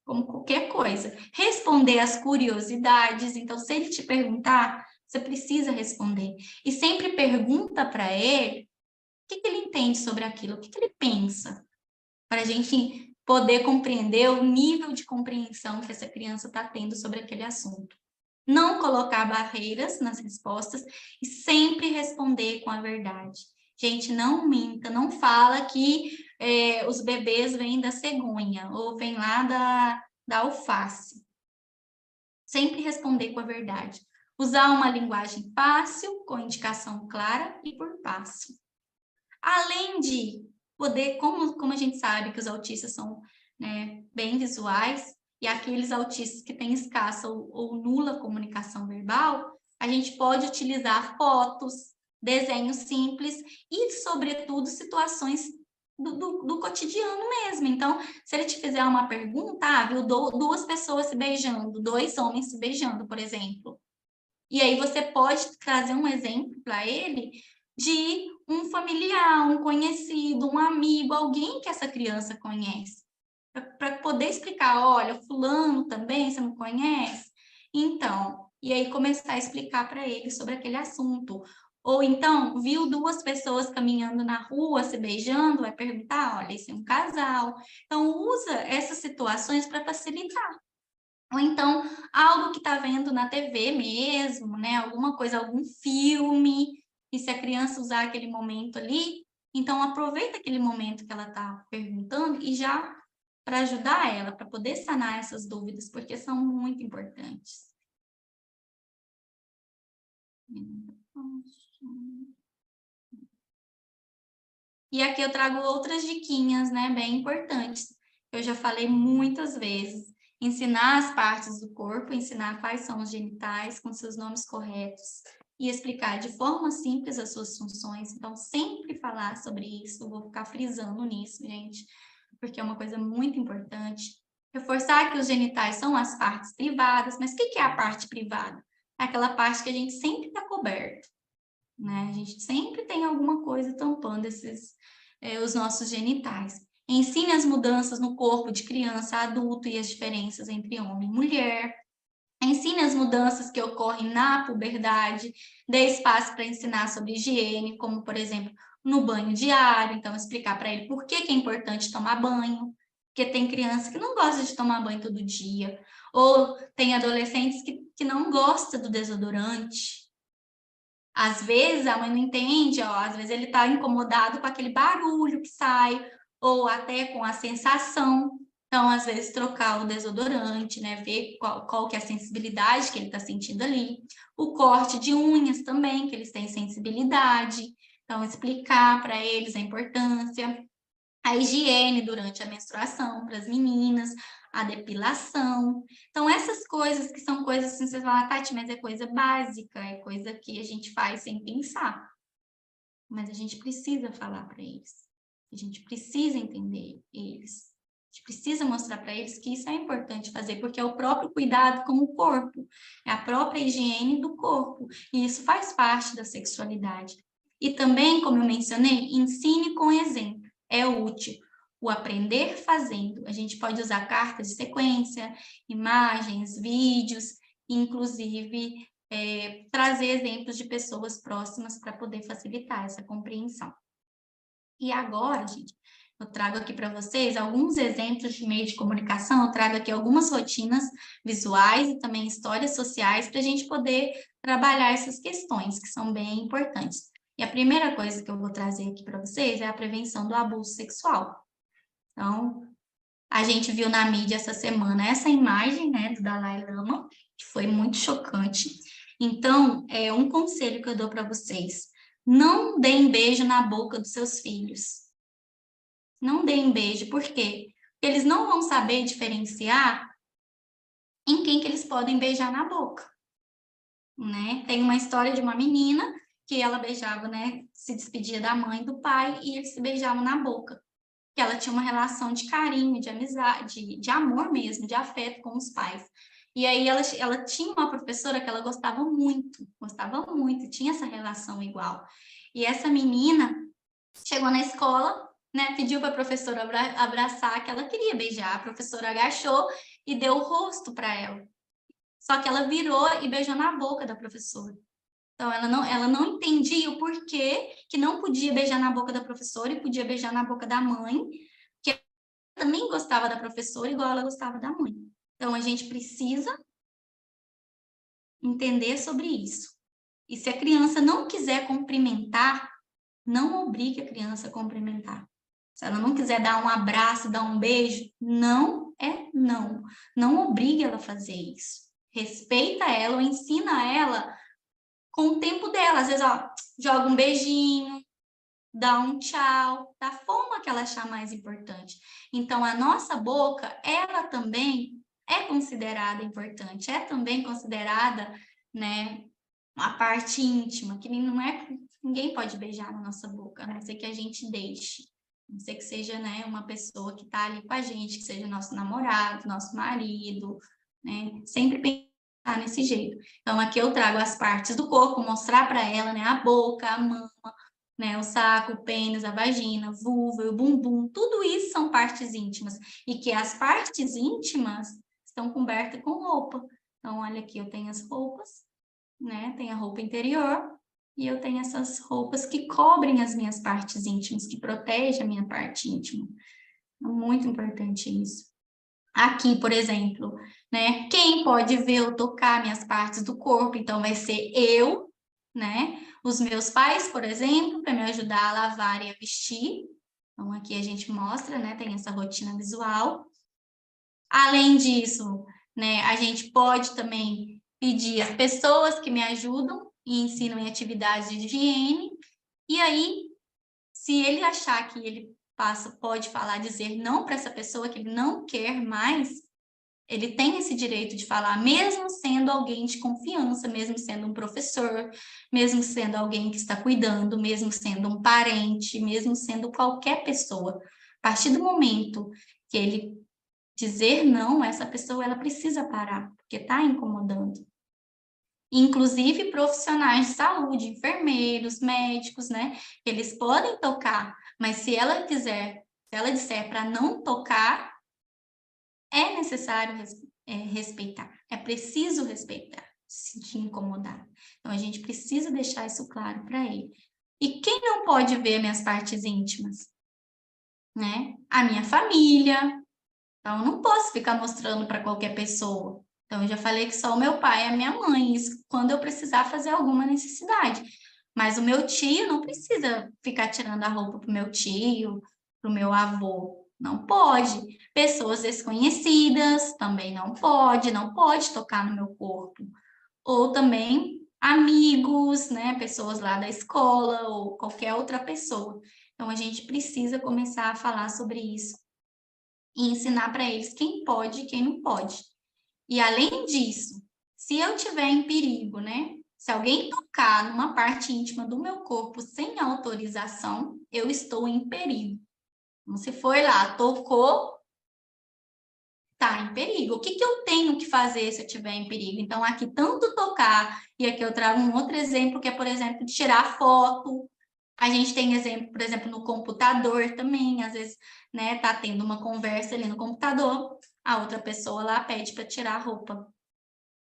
como qualquer coisa. Responder às curiosidades. Então, se ele te perguntar, Você precisa responder. E sempre pergunta para ele o que ele entende sobre aquilo, o que ele pensa, para a gente poder compreender o nível de compreensão que essa criança está tendo sobre aquele assunto. Não colocar barreiras nas respostas e sempre responder com a verdade. Gente, não minta, não fala que os bebês vêm da cegonha ou vêm lá da alface. Sempre responder com a verdade. Usar uma linguagem fácil, com indicação clara e por passo. Além de poder, como a gente sabe que os autistas são, né, bem visuais, e aqueles autistas que têm escassa ou nula comunicação verbal, a gente pode utilizar fotos, desenhos simples e, sobretudo, situações do cotidiano mesmo. Então, se ele te fizer uma pergunta, viu, duas pessoas se beijando, 2 homens se beijando, por exemplo. E aí você pode trazer um exemplo para ele de um familiar, um conhecido, um amigo, alguém que essa criança conhece. Para poder explicar, olha, fulano também, você não conhece? Então, e aí começar a explicar para ele sobre aquele assunto. Ou então, viu 2 pessoas caminhando na rua, se beijando, vai perguntar, olha, esse é um casal. Então, usa essas situações para facilitar. Ou então, algo que está vendo na TV mesmo, né? Alguma coisa, algum filme, e se a criança usar aquele momento ali, então aproveita aquele momento que ela está perguntando e já para ajudar ela, para poder sanar essas dúvidas, porque são muito importantes. E aqui eu trago outras diquinhas, né, bem importantes. Eu já falei muitas vezes. Ensinar as partes do corpo, ensinar quais são os genitais com seus nomes corretos e explicar de forma simples as suas funções. Então, sempre falar sobre isso. Eu vou ficar frisando nisso, gente, porque é uma coisa muito importante. Reforçar que os genitais são as partes privadas, mas o que é a parte privada? É aquela parte que a gente sempre está coberto, né? A gente sempre tem alguma coisa tampando os nossos genitais. Ensine as mudanças no corpo de criança, adulto e as diferenças entre homem e mulher. Ensine as mudanças que ocorrem na puberdade. Dê espaço para ensinar sobre higiene, como, por exemplo, no banho diário. Então, explicar para ele por que é importante tomar banho. Porque tem criança que não gosta de tomar banho todo dia. Ou tem adolescentes que não gostam do desodorante. Às vezes a mãe não entende, ó, às vezes ele está incomodado com aquele barulho que sai, ou até com a sensação. Então, às vezes, trocar o desodorante, né? Ver qual que é a sensibilidade que ele está sentindo ali. O corte de unhas também, que eles têm sensibilidade. Então, explicar para eles a importância. A higiene durante a menstruação para as meninas, a depilação. Então, essas coisas que são coisas assim, você fala, Tati, mas é coisa básica, é coisa que a gente faz sem pensar. Mas a gente precisa falar para eles. A gente precisa entender eles. A gente precisa mostrar para eles que isso é importante fazer, porque é o próprio cuidado com o corpo, é a própria higiene do corpo, e isso faz parte da sexualidade. E também, como eu mencionei, ensine com exemplo. É útil o aprender fazendo. A gente pode usar cartas de sequência, imagens, vídeos, inclusive trazer exemplos de pessoas próximas para poder facilitar essa compreensão. E agora, gente, eu trago aqui para vocês alguns exemplos de meio de comunicação, eu trago aqui algumas rotinas visuais e também histórias sociais para a gente poder trabalhar essas questões que são bem importantes. E a primeira coisa que eu vou trazer aqui para vocês é a prevenção do abuso sexual. Então, a gente viu na mídia essa semana essa imagem, né, do Dalai Lama, que foi muito chocante. Então, um conselho que eu dou para vocês: não deem beijo na boca dos seus filhos. Não deem beijo, por quê? Porque eles não vão saber diferenciar em quem que eles podem beijar na boca, né? Tem uma história de uma menina que ela beijava, né, se despedia da mãe e do pai e eles se beijavam na boca. Que ela tinha uma relação de carinho, de amizade, de amor mesmo, de afeto com os pais. E aí ela tinha uma professora que ela gostava muito, tinha essa relação igual. E essa menina chegou na escola, né, pediu para a professora abraçar, que ela queria beijar, a professora agachou e deu o rosto para ela. Só que ela virou e beijou na boca da professora. Então, ela não entendia o porquê que não podia beijar na boca da professora e podia beijar na boca da mãe, que ela também gostava da professora igual ela gostava da mãe. Então, a gente precisa entender sobre isso. E se a criança não quiser cumprimentar, não obrigue a criança a cumprimentar. Se ela não quiser dar um abraço, dar um beijo, não é não. Não obrigue ela a fazer isso. Respeita ela ou ensina ela com o tempo dela. Às vezes, ó, joga um beijinho, dá um tchau, da forma que ela achar mais importante. Então, a nossa boca, ela também é considerada importante, é também considerada, né, a parte íntima, que não é, ninguém pode beijar na nossa boca, a não ser que a gente deixe. A não ser que seja, né, uma pessoa que está ali com a gente, que seja nosso namorado, nosso marido, né, sempre pensar nesse jeito. Então, aqui eu trago as partes do corpo, mostrar para ela, né, a boca, a mama, né, o saco, o pênis, a vagina, a vulva, o bumbum, tudo isso são partes íntimas. E que as partes íntimas estão cobertas com roupa. Então, olha aqui, eu tenho as roupas, né? Tem a roupa interior e eu tenho essas roupas que cobrem as minhas partes íntimas, que protegem a minha parte íntima. É muito importante isso. Aqui, por exemplo, né? Quem pode ver ou tocar minhas partes do corpo? Então, vai ser eu, né? Os meus pais, por exemplo, para me ajudar a lavar e a vestir. Então, aqui a gente mostra, né? Tem essa rotina visual. Além disso, né? A gente pode também pedir as pessoas que me ajudam e ensinam em atividades de higiene. E aí, se ele achar que ele pode falar, dizer não para essa pessoa que ele não quer mais, ele tem esse direito de falar, mesmo sendo alguém de confiança, mesmo sendo um professor, mesmo sendo alguém que está cuidando, mesmo sendo um parente, mesmo sendo qualquer pessoa. A partir do momento que ele dizer não, essa pessoa ela precisa parar, porque está incomodando. Inclusive profissionais de saúde, enfermeiros, médicos, né? Eles podem tocar, mas se ela disser para não tocar, é necessário respeitar, é preciso respeitar, se sentir incomodado. Então, a gente precisa deixar isso claro para ele. E quem não pode ver minhas partes íntimas? Né? A minha família. Então, eu não posso ficar mostrando para qualquer pessoa. Então, eu já falei que só o meu pai e a minha mãe, isso quando eu precisar fazer alguma necessidade. Mas o meu tio não precisa ficar tirando a roupa para o meu tio, para o meu avô. Não pode. Pessoas desconhecidas também não pode tocar no meu corpo. Ou também amigos, né? Pessoas lá da escola ou qualquer outra pessoa. Então, a gente precisa começar a falar sobre isso e ensinar para eles quem pode e quem não pode. E além disso, se eu tiver em perigo, né? Se alguém tocar numa parte íntima do meu corpo sem autorização, eu estou em perigo. Então, se foi lá, tocou, tá em perigo. O que eu tenho que fazer se eu estiver em perigo? Então, aqui tanto tocar, e aqui eu trago um outro exemplo, que é, por exemplo, de tirar foto. A gente tem exemplo, por exemplo, no computador também, às vezes, né, tá tendo uma conversa ali no computador, a outra pessoa lá pede para tirar a roupa.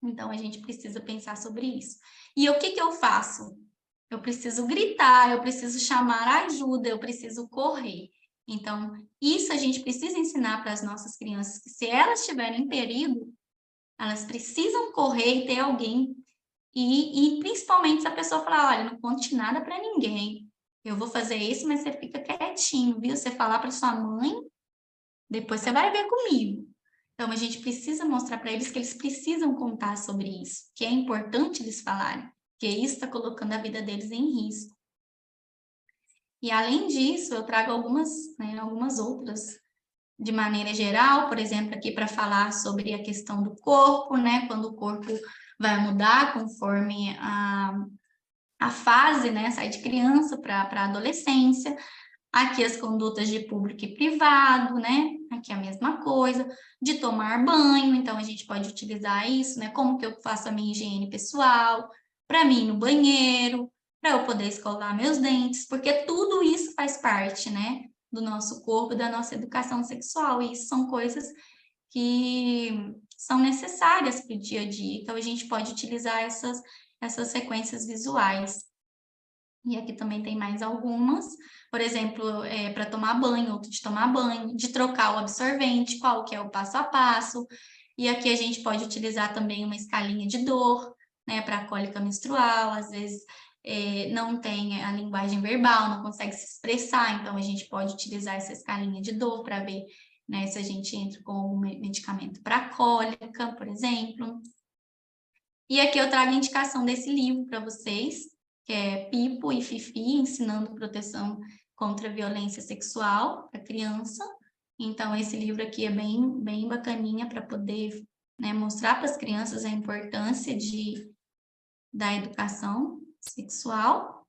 Então, a gente precisa pensar sobre isso. E o que eu faço? Eu preciso gritar, eu preciso chamar ajuda, eu preciso correr. Então, isso a gente precisa ensinar para as nossas crianças, que se elas estiverem em perigo, elas precisam correr e ter alguém. E principalmente se a pessoa falar, olha, não conte nada para ninguém. Eu vou fazer isso, mas você fica quietinho, viu? Você falar para sua mãe, depois você vai ver comigo. Então, a gente precisa mostrar para eles que eles precisam contar sobre isso, que é importante eles falarem, que isso está colocando a vida deles em risco. E, além disso, eu trago algumas outras, de maneira geral, por exemplo, aqui para falar sobre a questão do corpo, né? Quando o corpo vai mudar conforme a fase, né? Sai de criança para a adolescência. Aqui as condutas de público e privado, né? Aqui a mesma coisa, de tomar banho, então a gente pode utilizar isso, né? Como que eu faço a minha higiene pessoal, para mim no banheiro, para eu poder escovar meus dentes, porque tudo isso faz parte, né? Do nosso corpo, da nossa educação sexual, e isso são coisas que são necessárias para o dia a dia, então a gente pode utilizar essas sequências visuais. E aqui também tem mais algumas, por exemplo, para tomar banho, outro de tomar banho, de trocar o absorvente, qual que é o passo a passo. E aqui a gente pode utilizar também uma escalinha de dor, né, para cólica menstrual, às vezes não tem a linguagem verbal, não consegue se expressar, então a gente pode utilizar essa escalinha de dor para ver, né, se a gente entra com algum medicamento para cólica, por exemplo. E aqui eu trago a indicação desse livro para vocês, que é Pipo e Fifi, ensinando proteção contra a violência sexual para criança. Então, esse livro aqui é bem bacaninha para poder, né, mostrar para as crianças a importância da educação sexual.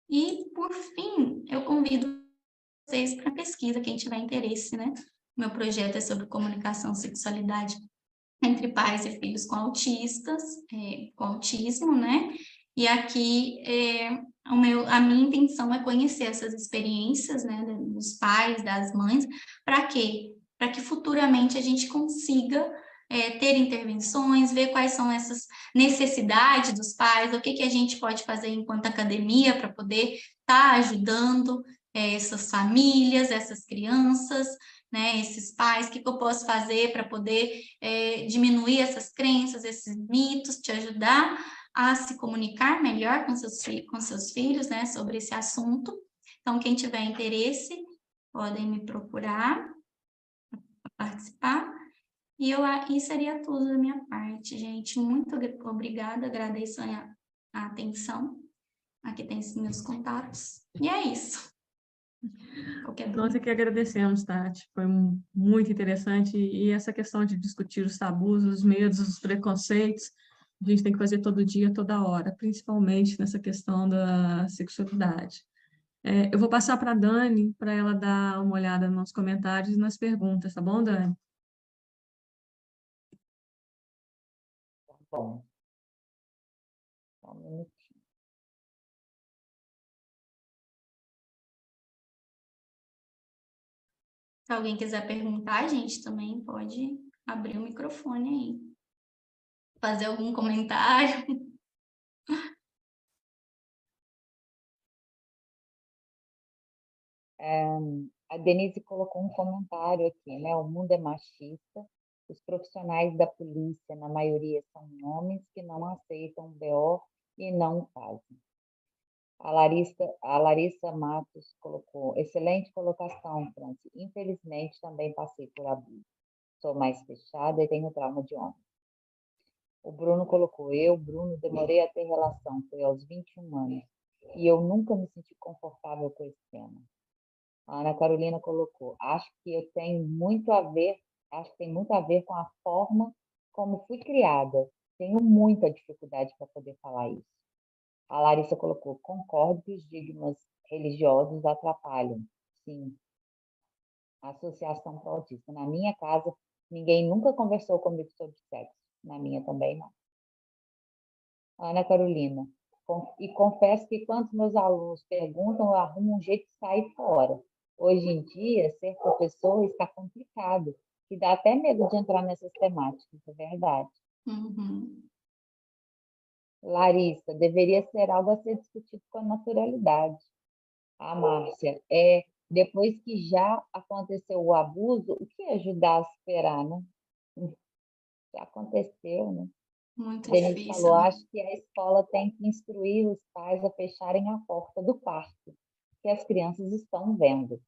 E, por fim, eu convido vocês para pesquisa, quem tiver interesse, né? Meu projeto é sobre comunicação e sexualidade entre pais e filhos com com autismo, né? E aqui a minha intenção é conhecer essas experiências, né, dos pais, das mães, para quê? Para que futuramente a gente consiga ter intervenções, ver quais são essas necessidades dos pais, o que a gente pode fazer enquanto academia para poder estar ajudando essas famílias, essas crianças, né, esses pais, o que eu posso fazer para poder diminuir essas crenças, esses mitos, te ajudar a se comunicar melhor com seus filhos, né, sobre esse assunto. Então, quem tiver interesse, podem me procurar para participar. E seria tudo da minha parte, gente. Muito obrigada, agradeço a atenção. Aqui tem os meus contatos. E é isso. Nós aqui agradecemos, Tati. Foi muito interessante. E essa questão de discutir os tabus, os medos, os preconceitos, a gente tem que fazer todo dia, toda hora, principalmente nessa questão da sexualidade. Eu vou passar para a Dani, para ela dar uma olhada nos comentários e nas perguntas, tá bom, Dani? Tá bom. Só um minutinho. Se alguém quiser perguntar, a gente também pode abrir o microfone aí. Fazer algum comentário. A Denise colocou um comentário aqui, né? O mundo é machista. Os profissionais da polícia, na maioria, são homens que não aceitam o BO e não o fazem. A Larissa Matos colocou, excelente colocação, Franci. Infelizmente, também passei por abuso. Sou mais fechada e tenho trauma de homem. O Bruno colocou, Bruno, demorei a ter relação, foi aos 21 anos, e eu nunca me senti confortável com esse tema. A Ana Carolina colocou, acho que tem muito a ver com a forma como fui criada. Tenho muita dificuldade para poder falar isso. A Larissa colocou, concordo que os estigmas religiosos atrapalham. Sim. Associação para autismo. Na minha casa, ninguém nunca conversou comigo sobre sexo. Na minha também não. Ana Carolina, e confesso que quando meus alunos perguntam, eu arrumo um jeito de sair fora. Hoje em dia, ser professor está complicado, e dá até medo de entrar nessas temáticas, é verdade. Uhum. Larissa, deveria ser algo a ser discutido com naturalidade. A Márcia, depois que já aconteceu o abuso, o que ajudar a superar, né? Já aconteceu, né? Muito Denise difícil. falou, acho que a escola tem que instruir os pais a fecharem a porta do quarto, que as crianças estão vendo.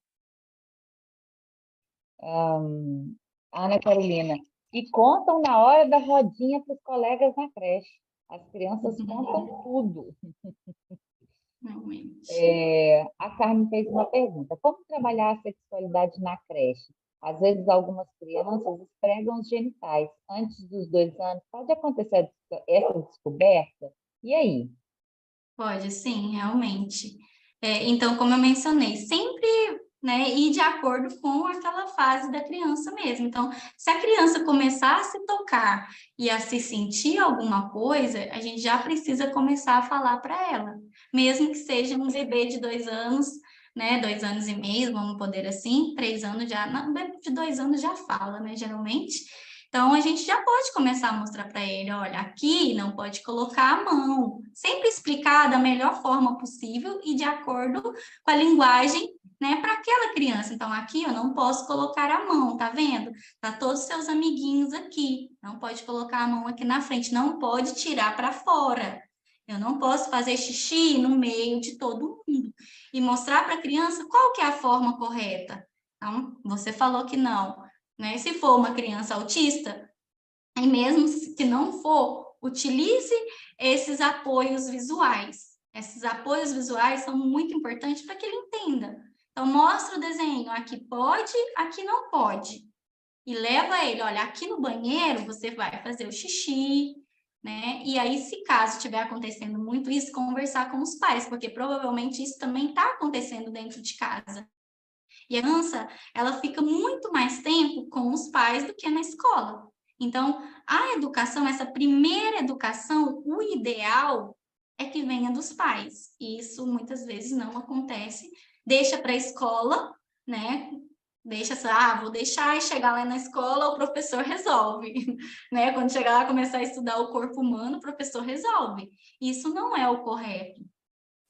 Ana Carolina, e contam na hora da rodinha para os colegas na creche. As crianças contam tudo. Realmente. A Carmen fez uma pergunta. Como trabalhar a sexualidade na creche? Às vezes, algumas crianças esfregam os genitais antes dos 2 anos. Pode acontecer essa descoberta? E aí? Pode, sim, realmente. Então, como eu mencionei, sempre, né, ir de acordo com aquela fase da criança mesmo. Então, se a criança começar a se tocar e a se sentir alguma coisa, a gente já precisa começar a falar para ela. Mesmo que seja um bebê de 2 anos, né, 2 anos e meio, vamos poder assim, 3 anos já, não, bebê de 2 anos já fala, né, geralmente. Então, a gente já pode começar a mostrar para ele, olha, aqui não pode colocar a mão. Sempre explicar da melhor forma possível e de acordo com a linguagem, né, para aquela criança. Então, aqui eu não posso colocar a mão, tá vendo? Tá todos os seus amiguinhos aqui. Não pode colocar a mão aqui na frente, não pode tirar para fora. Eu não posso fazer xixi no meio de todo mundo. E mostrar para a criança qual que é a forma correta. Então, você falou que não, né? Se for uma criança autista, e mesmo que não for, utilize esses apoios visuais. Esses apoios visuais são muito importantes para que ele entenda. Então, mostra o desenho, aqui pode, aqui não pode. E leva ele, olha, aqui no banheiro você vai fazer o xixi, né? E aí, se caso estiver acontecendo muito isso, conversar com os pais, porque provavelmente isso também está acontecendo dentro de casa. E a criança, ela fica muito mais tempo com os pais do que na escola. Então, a educação, essa primeira educação, o ideal é que venha dos pais. E isso muitas vezes não acontece. Deixa para a escola, né? Deixa, vou deixar e chegar lá na escola, o professor resolve, né? Quando chegar lá e começar a estudar o corpo humano, o professor resolve. Isso não é o correto.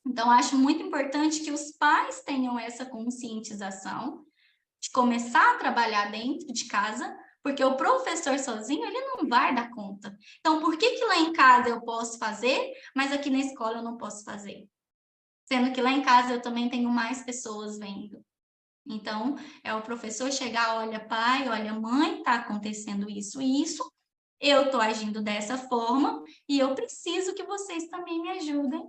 Então, acho muito importante que os pais tenham essa conscientização de começar a trabalhar dentro de casa, porque o professor sozinho, ele não vai dar conta. Então, por que lá em casa eu posso fazer, mas aqui na escola eu não posso fazer? Sendo que lá em casa eu também tenho mais pessoas vendo. Então, é o professor chegar, olha, pai, olha, mãe, está acontecendo isso e isso, eu estou agindo dessa forma e eu preciso que vocês também me ajudem,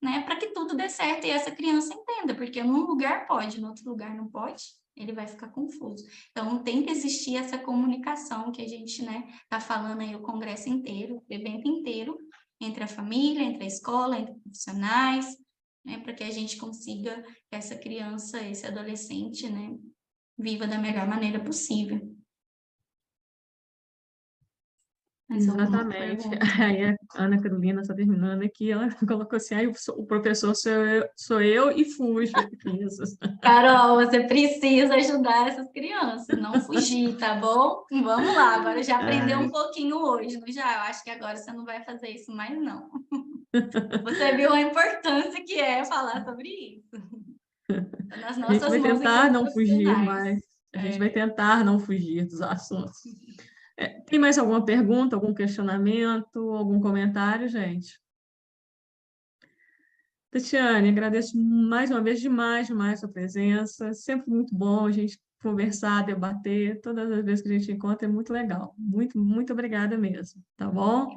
né, para que tudo dê certo e essa criança entenda, porque num lugar pode, no outro lugar não pode, ele vai ficar confuso. Então, tem que existir essa comunicação que a gente, né, está falando aí o congresso inteiro, o evento inteiro, entre a família, entre a escola, entre profissionais, né, para que a gente consiga que essa criança, esse adolescente, né, viva da melhor maneira possível. Exatamente. Aí a Ana Carolina está terminando aqui, ela colocou assim, aí o professor sou eu e fujo. Isso. Carol, você precisa ajudar essas crianças, não fugir, tá bom? Vamos lá, agora já aprendeu um pouquinho hoje, não já? Eu acho que agora você não vai fazer isso mais, não. Você viu a importância que é falar sobre isso. Nas A gente nossas vai mãos tentar enquanto não fugir, profissionais. mas a gente vai tentar não fugir dos assuntos. Tem mais alguma pergunta, algum questionamento, algum comentário, gente? Tatiane, agradeço mais uma vez demais a sua presença. Sempre muito bom a gente conversar, debater. Todas as vezes que a gente encontra é muito legal. Muito, muito obrigada mesmo, tá bom?